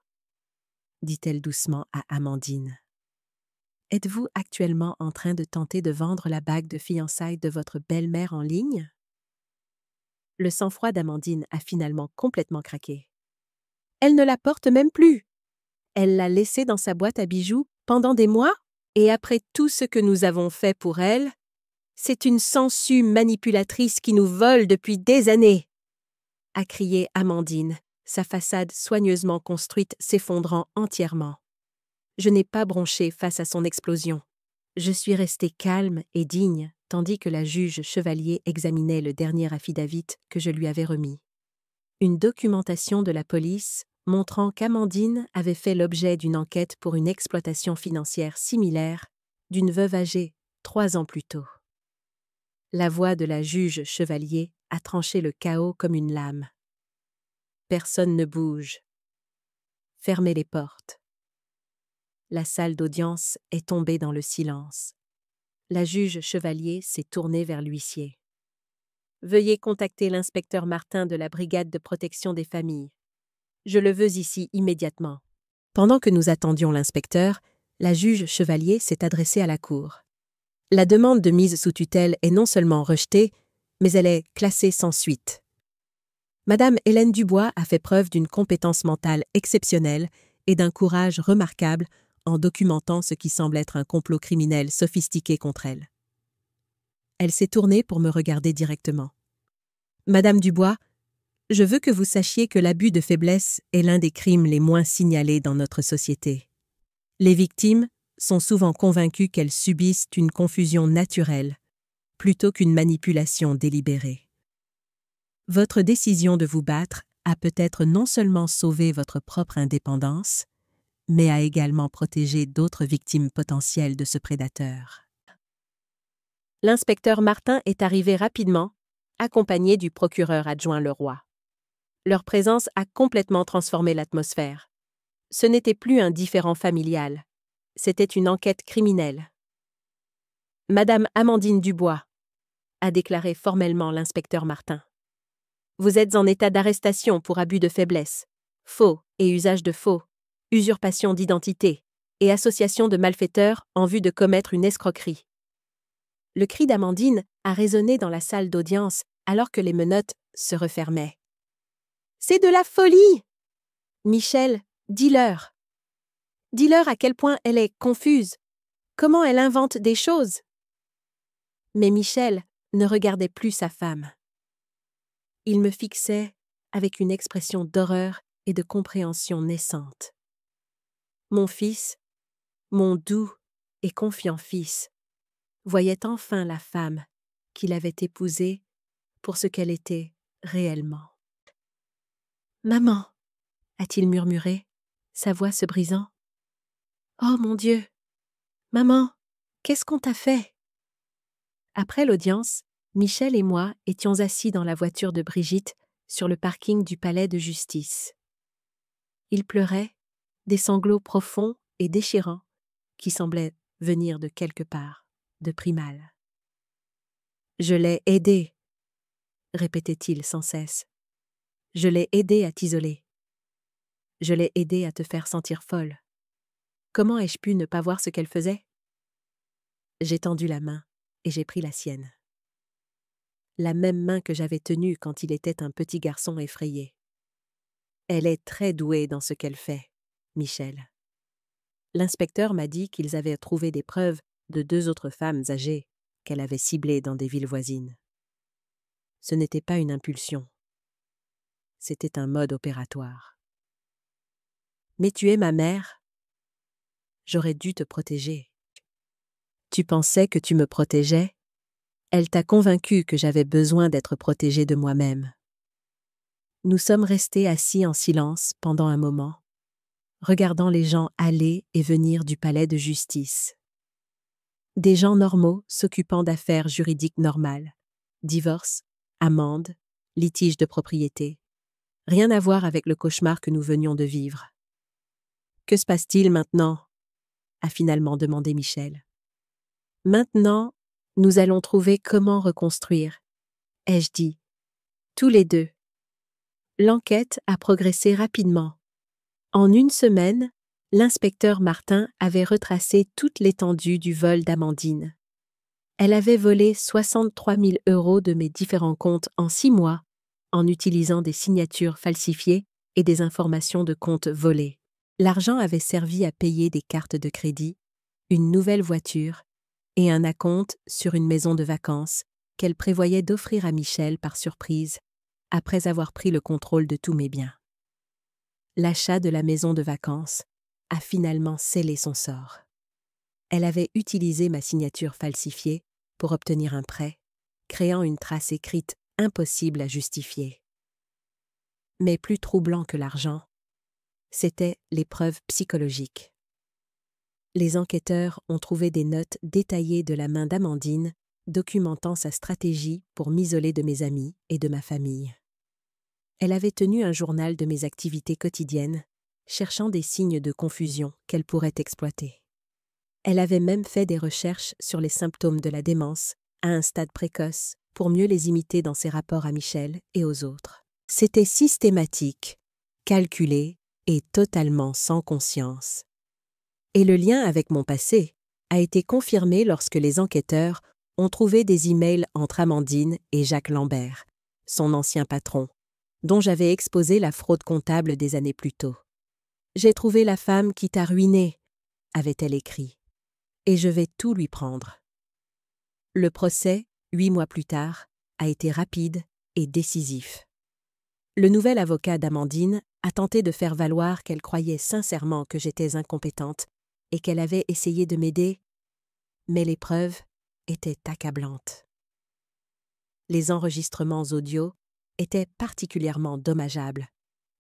dit-elle doucement à Amandine, « êtes-vous actuellement en train de tenter de vendre la bague de fiançailles de votre belle-mère en ligne ?» Le sang-froid d'Amandine a finalement complètement craqué. « Elle ne la porte même plus. Elle l'a laissée dans sa boîte à bijoux pendant des mois, et après tout ce que nous avons fait pour elle, c'est une sangsue manipulatrice qui nous vole depuis des années !» a crié Amandine, sa façade soigneusement construite s'effondrant entièrement. Je n'ai pas bronché face à son explosion. Je suis restée calme et digne, tandis que la juge Chevalier examinait le dernier affidavit que je lui avais remis. Une documentation de la police montrant qu'Amandine avait fait l'objet d'une enquête pour une exploitation financière similaire d'une veuve âgée 3 ans plus tôt. La voix de la juge Chevalier a tranché le chaos comme une lame. Personne ne bouge. Fermez les portes. La salle d'audience est tombée dans le silence. La juge Chevalier s'est tournée vers l'huissier. « Veuillez contacter l'inspecteur Martin de la brigade de protection des familles. Je le veux ici immédiatement. » Pendant que nous attendions l'inspecteur, la juge Chevalier s'est adressée à la cour. La demande de mise sous tutelle est non seulement rejetée, mais elle est classée sans suite. Madame Hélène Dubois a fait preuve d'une compétence mentale exceptionnelle et d'un courage remarquable en documentant ce qui semble être un complot criminel sophistiqué contre elle. Elle s'est tournée pour me regarder directement. « Madame Dubois, je veux que vous sachiez que l'abus de faiblesse est l'un des crimes les moins signalés dans notre société. Les victimes sont souvent convaincues qu'elles subissent une confusion naturelle, plutôt qu'une manipulation délibérée. Votre décision de vous battre a peut-être non seulement sauvé votre propre indépendance, mais a également protégé d'autres victimes potentielles de ce prédateur. » L'inspecteur Martin est arrivé rapidement, accompagné du procureur adjoint Leroy. Leur présence a complètement transformé l'atmosphère. Ce n'était plus un différend familial, c'était une enquête criminelle. « Madame Amandine Dubois », a déclaré formellement l'inspecteur Martin. « Vous êtes en état d'arrestation pour abus de faiblesse, faux et usage de faux, usurpation d'identité, et association de malfaiteurs en vue de commettre une escroquerie. Le cri d'Amandine a résonné dans la salle d'audience alors que les menottes se refermaient. « C'est de la folie ! Michel, dis-leur. Dis-leur à quel point elle est confuse. Comment elle invente des choses. » Mais Michel ne regardait plus sa femme. Il me fixait avec une expression d'horreur et de compréhension naissante. Mon fils, mon doux et confiant fils, voyait enfin la femme qu'il avait épousée pour ce qu'elle était réellement. « Maman !» a-t-il murmuré, sa voix se brisant. « Oh mon Dieu! Maman, qu'est-ce qu'on t'a fait ?» Après l'audience, Michel et moi étions assis dans la voiture de Brigitte sur le parking du palais de justice. Il pleurait, des sanglots profonds et déchirants qui semblaient venir de quelque part, de Primal. « Je l'ai aidé, » répétait-il sans cesse. « Je l'ai aidé à t'isoler. Je l'ai aidé à te faire sentir folle. Comment ai-je pu ne pas voir ce qu'elle faisait ?» J'ai tendu la main et j'ai pris la sienne. La même main que j'avais tenue quand il était un petit garçon effrayé. Elle est très douée dans ce qu'elle fait, Michel. L'inspecteur m'a dit qu'ils avaient trouvé des preuves de 2 autres femmes âgées qu'elle avait ciblées dans des villes voisines. Ce n'était pas une impulsion. C'était un mode opératoire. « Mais tu es ma mère. J'aurais dû te protéger. Tu pensais que tu me protégeais ? Elle t'a convaincu que j'avais besoin d'être protégée de moi-même. » Nous sommes restés assis en silence pendant un moment, regardant les gens aller et venir du palais de justice. Des gens normaux s'occupant d'affaires juridiques normales, divorce, amende, litige de propriété. Rien à voir avec le cauchemar que nous venions de vivre. « Que se passe-t-il maintenant ?» a finalement demandé Michel. « Maintenant, nous allons trouver comment reconstruire, » ai-je dit. Tous les deux. L'enquête a progressé rapidement. En 1 semaine, l'inspecteur Martin avait retracé toute l'étendue du vol d'Amandine. Elle avait volé 63 000 € de mes différents comptes en 6 mois, en utilisant des signatures falsifiées et des informations de comptes volées. L'argent avait servi à payer des cartes de crédit, une nouvelle voiture et un acompte sur une maison de vacances qu'elle prévoyait d'offrir à Michel par surprise après avoir pris le contrôle de tous mes biens. L'achat de la maison de vacances a finalement scellé son sort. Elle avait utilisé ma signature falsifiée pour obtenir un prêt, créant une trace écrite impossible à justifier. Mais plus troublant que l'argent, c'était les preuves psychologiques. Les enquêteurs ont trouvé des notes détaillées de la main d'Amandine, documentant sa stratégie pour m'isoler de mes amis et de ma famille. Elle avait tenu un journal de mes activités quotidiennes, cherchant des signes de confusion qu'elle pourrait exploiter. Elle avait même fait des recherches sur les symptômes de la démence à un stade précoce pour mieux les imiter dans ses rapports à Michel et aux autres. C'était systématique, calculé et totalement sans conscience. Et le lien avec mon passé a été confirmé lorsque les enquêteurs ont trouvé des emails entre Amandine et Jacques Lambert, son ancien patron, dont j'avais exposé la fraude comptable des années plus tôt. « J'ai trouvé la femme qui t'a ruiné », avait-elle écrit, « et je vais tout lui prendre. » Le procès, 8 mois plus tard, a été rapide et décisif. Le nouvel avocat d'Amandine a tenté de faire valoir qu'elle croyait sincèrement que j'étais incompétente et qu'elle avait essayé de m'aider, mais les preuves étaient accablantes. Les enregistrements audio étaient particulièrement dommageables,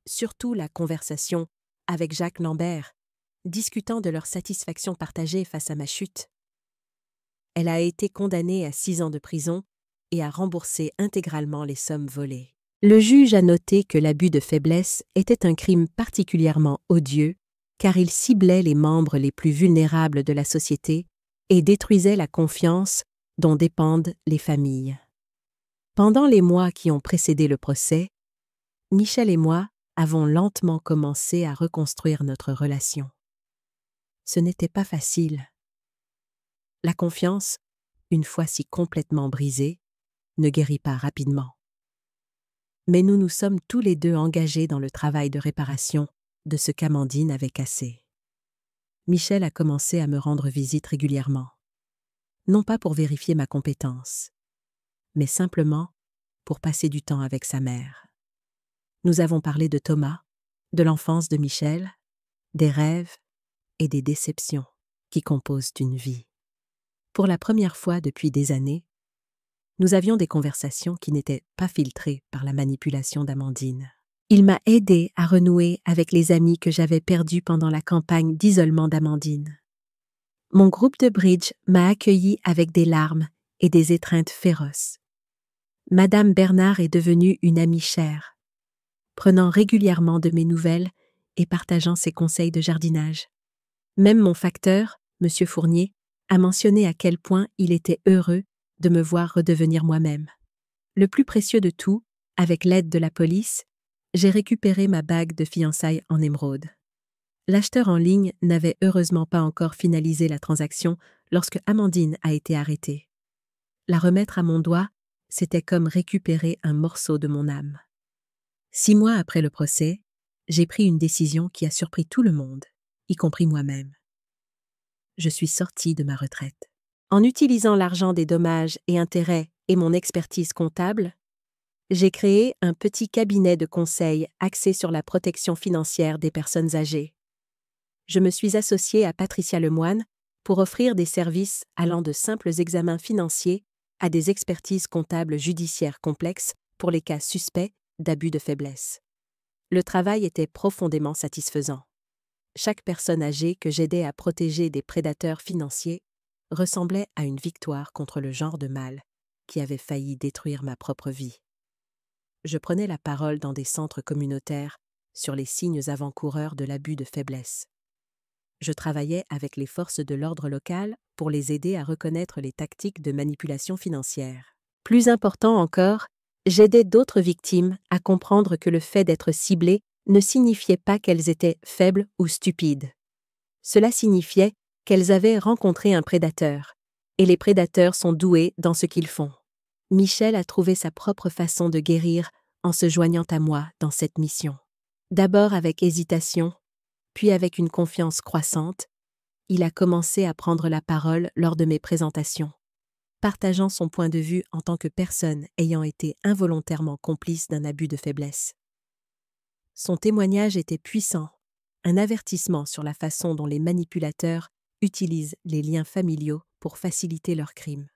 surtout la conversation avec Jacques Lambert, discutant de leur satisfaction partagée face à ma chute. Elle a été condamnée à 6 ans de prison et à rembourser intégralement les sommes volées. Le juge a noté que l'abus de faiblesse était un crime particulièrement odieux, car il ciblait les membres les plus vulnérables de la société et détruisait la confiance dont dépendent les familles. Pendant les mois qui ont précédé le procès, Michel et moi avons lentement commencé à reconstruire notre relation. Ce n'était pas facile. La confiance, une fois si complètement brisée, ne guérit pas rapidement. Mais nous nous sommes tous les deux engagés dans le travail de réparation de ce qu'Amandine avait cassé. Michel a commencé à me rendre visite régulièrement. Non pas pour vérifier ma compétence, mais simplement pour passer du temps avec sa mère. Nous avons parlé de Thomas, de l'enfance de Michel, des rêves et des déceptions qui composent une vie. Pour la première fois depuis des années, nous avions des conversations qui n'étaient pas filtrées par la manipulation d'Amandine. Il m'a aidé à renouer avec les amis que j'avais perdus pendant la campagne d'isolement d'Amandine. Mon groupe de bridge m'a accueilli avec des larmes et des étreintes féroces. Madame Bernard est devenue une amie chère, prenant régulièrement de mes nouvelles et partageant ses conseils de jardinage. Même mon facteur, M. Fournier, a mentionné à quel point il était heureux de me voir redevenir moi-même. Le plus précieux de tout, avec l'aide de la police, j'ai récupéré ma bague de fiançailles en émeraude. L'acheteur en ligne n'avait heureusement pas encore finalisé la transaction lorsque Amandine a été arrêtée. La remettre à mon doigt, c'était comme récupérer un morceau de mon âme. 6 mois après le procès, j'ai pris une décision qui a surpris tout le monde, y compris moi-même. Je suis sortie de ma retraite. En utilisant l'argent des dommages et intérêts et mon expertise comptable, j'ai créé un petit cabinet de conseil axé sur la protection financière des personnes âgées. Je me suis associée à Patricia Lemoine pour offrir des services allant de simples examens financiers à des expertises comptables judiciaires complexes pour les cas suspects d'abus de faiblesse. Le travail était profondément satisfaisant. Chaque personne âgée que j'aidais à protéger des prédateurs financiers ressemblait à une victoire contre le genre de mal qui avait failli détruire ma propre vie. Je prenais la parole dans des centres communautaires sur les signes avant-coureurs de l'abus de faiblesse. Je travaillais avec les forces de l'ordre local pour les aider à reconnaître les tactiques de manipulation financière. Plus important encore, j'aidais d'autres victimes à comprendre que le fait d'être ciblées ne signifiait pas qu'elles étaient faibles ou stupides. Cela signifiait qu'elles avaient rencontré un prédateur, et les prédateurs sont doués dans ce qu'ils font. Michel a trouvé sa propre façon de guérir en se joignant à moi dans cette mission. D'abord avec hésitation, puis avec une confiance croissante, il a commencé à prendre la parole lors de mes présentations, partageant son point de vue en tant que personne ayant été involontairement complice d'un abus de faiblesse. Son témoignage était puissant, un avertissement sur la façon dont les manipulateurs utilisent les liens familiaux pour faciliter leurs crimes.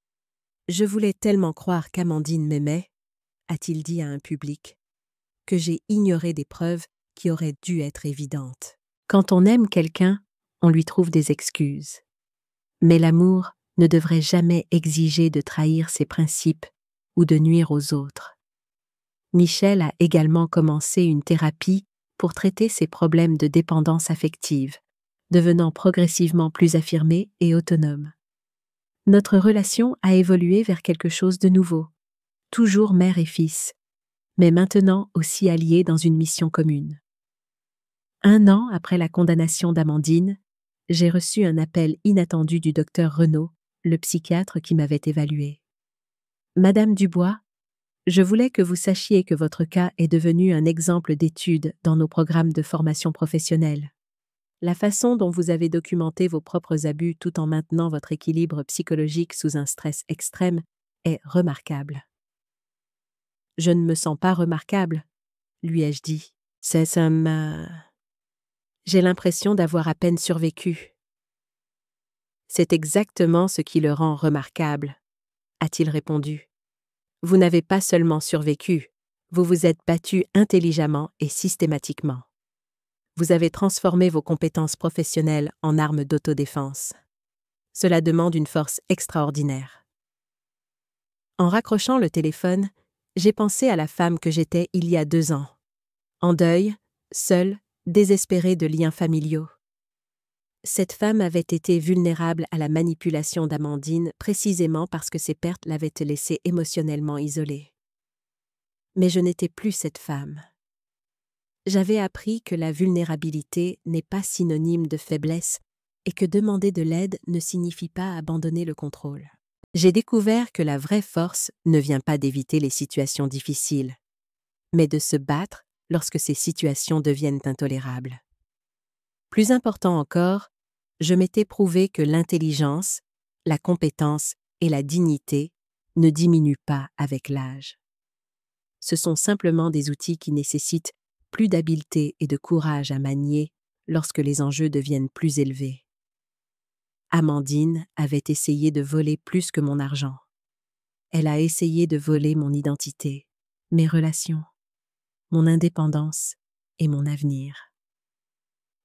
« Je voulais tellement croire qu'Amandine m'aimait, a-t-il dit à un public, que j'ai ignoré des preuves qui auraient dû être évidentes. Quand on aime quelqu'un, on lui trouve des excuses. Mais l'amour ne devrait jamais exiger de trahir ses principes ou de nuire aux autres. Michel a également commencé une thérapie pour traiter ses problèmes de dépendance affective, devenant progressivement plus affirmé et autonome. Notre relation a évolué vers quelque chose de nouveau, toujours mère et fils, mais maintenant aussi alliés dans une mission commune. 1 an après la condamnation d'Amandine, j'ai reçu un appel inattendu du docteur Renaud, le psychiatre qui m'avait évalué. « Madame Dubois, je voulais que vous sachiez que votre cas est devenu un exemple d'étude dans nos programmes de formation professionnelle. La façon dont vous avez documenté vos propres abus tout en maintenant votre équilibre psychologique sous un stress extrême est remarquable. » « Je ne me sens pas remarquable, » lui ai-je dit. « J'ai l'impression d'avoir à peine survécu. » « C'est exactement ce qui le rend remarquable, » a-t-il répondu. « Vous n'avez pas seulement survécu, vous vous êtes battu intelligemment et systématiquement. Vous avez transformé vos compétences professionnelles en armes d'autodéfense. Cela demande une force extraordinaire. » En raccrochant le téléphone, j'ai pensé à la femme que j'étais il y a 2 ans, en deuil, seule, désespérée de liens familiaux. Cette femme avait été vulnérable à la manipulation d'Amandine précisément parce que ses pertes l'avaient laissée émotionnellement isolée. Mais je n'étais plus cette femme. J'avais appris que la vulnérabilité n'est pas synonyme de faiblesse et que demander de l'aide ne signifie pas abandonner le contrôle. J'ai découvert que la vraie force ne vient pas d'éviter les situations difficiles, mais de se battre lorsque ces situations deviennent intolérables. Plus important encore, je m'étais prouvé que l'intelligence, la compétence et la dignité ne diminuent pas avec l'âge. Ce sont simplement des outils qui nécessitent plus d'habileté et de courage à manier lorsque les enjeux deviennent plus élevés. Amandine avait essayé de voler plus que mon argent. Elle a essayé de voler mon identité, mes relations, mon indépendance et mon avenir.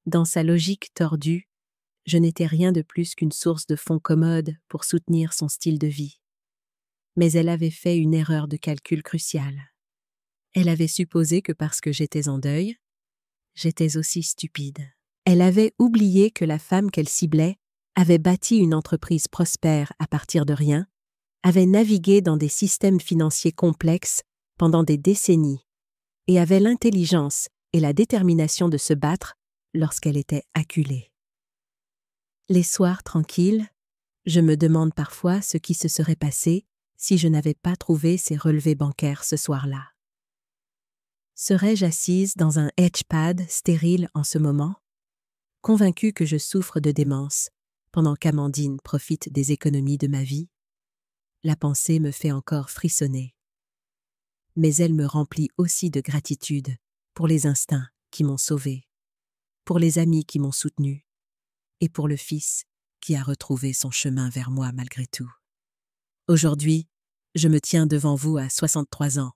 Dans sa logique tordue, je n'étais rien de plus qu'une source de fonds commode pour soutenir son style de vie. Mais elle avait fait une erreur de calcul cruciale. Elle avait supposé que parce que j'étais en deuil, j'étais aussi stupide. Elle avait oublié que la femme qu'elle ciblait avait bâti une entreprise prospère à partir de rien, avait navigué dans des systèmes financiers complexes pendant des décennies et avait l'intelligence et la détermination de se battre lorsqu'elle était acculée. Les soirs tranquilles, je me demande parfois ce qui se serait passé si je n'avais pas trouvé ces relevés bancaires ce soir-là. Serais-je assise dans un hedgepad stérile en ce moment, convaincue que je souffre de démence, pendant qu'Amandine profite des économies de ma vie? La pensée me fait encore frissonner. Mais elle me remplit aussi de gratitude pour les instincts qui m'ont sauvée, pour les amis qui m'ont soutenue, et pour le fils qui a retrouvé son chemin vers moi malgré tout. Aujourd'hui, je me tiens devant vous à 63 ans,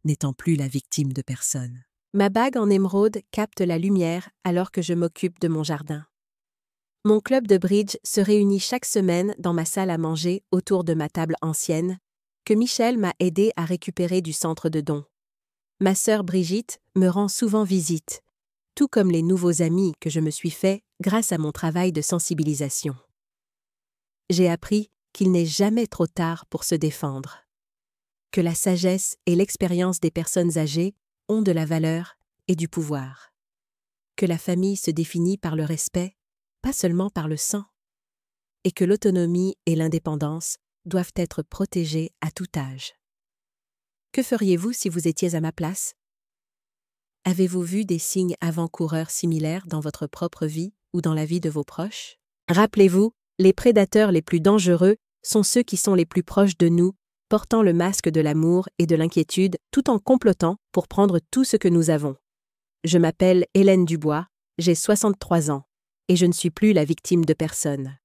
n'étant plus la victime de personne. Ma bague en émeraude capte la lumière alors que je m'occupe de mon jardin. Mon club de bridge se réunit chaque semaine dans ma salle à manger autour de ma table ancienne, que Michel m'a aidé à récupérer du centre de dons. Ma sœur Brigitte me rend souvent visite, tout comme les nouveaux amis que je me suis fait grâce à mon travail de sensibilisation. J'ai appris qu'il n'est jamais trop tard pour se défendre, que la sagesse et l'expérience des personnes âgées ont de la valeur et du pouvoir, que la famille se définit par le respect, pas seulement par le sang, et que l'autonomie et l'indépendance doivent être protégées à tout âge. Que feriez-vous si vous étiez à ma place? Avez-vous vu des signes avant-coureurs similaires dans votre propre vie ou dans la vie de vos proches? Rappelez-vous, les prédateurs les plus dangereux sont ceux qui sont les plus proches de nous, portant le masque de l'amour et de l'inquiétude tout en complotant pour prendre tout ce que nous avons. Je m'appelle Hélène Dubois, j'ai 63 ans, et je ne suis plus la victime de personne.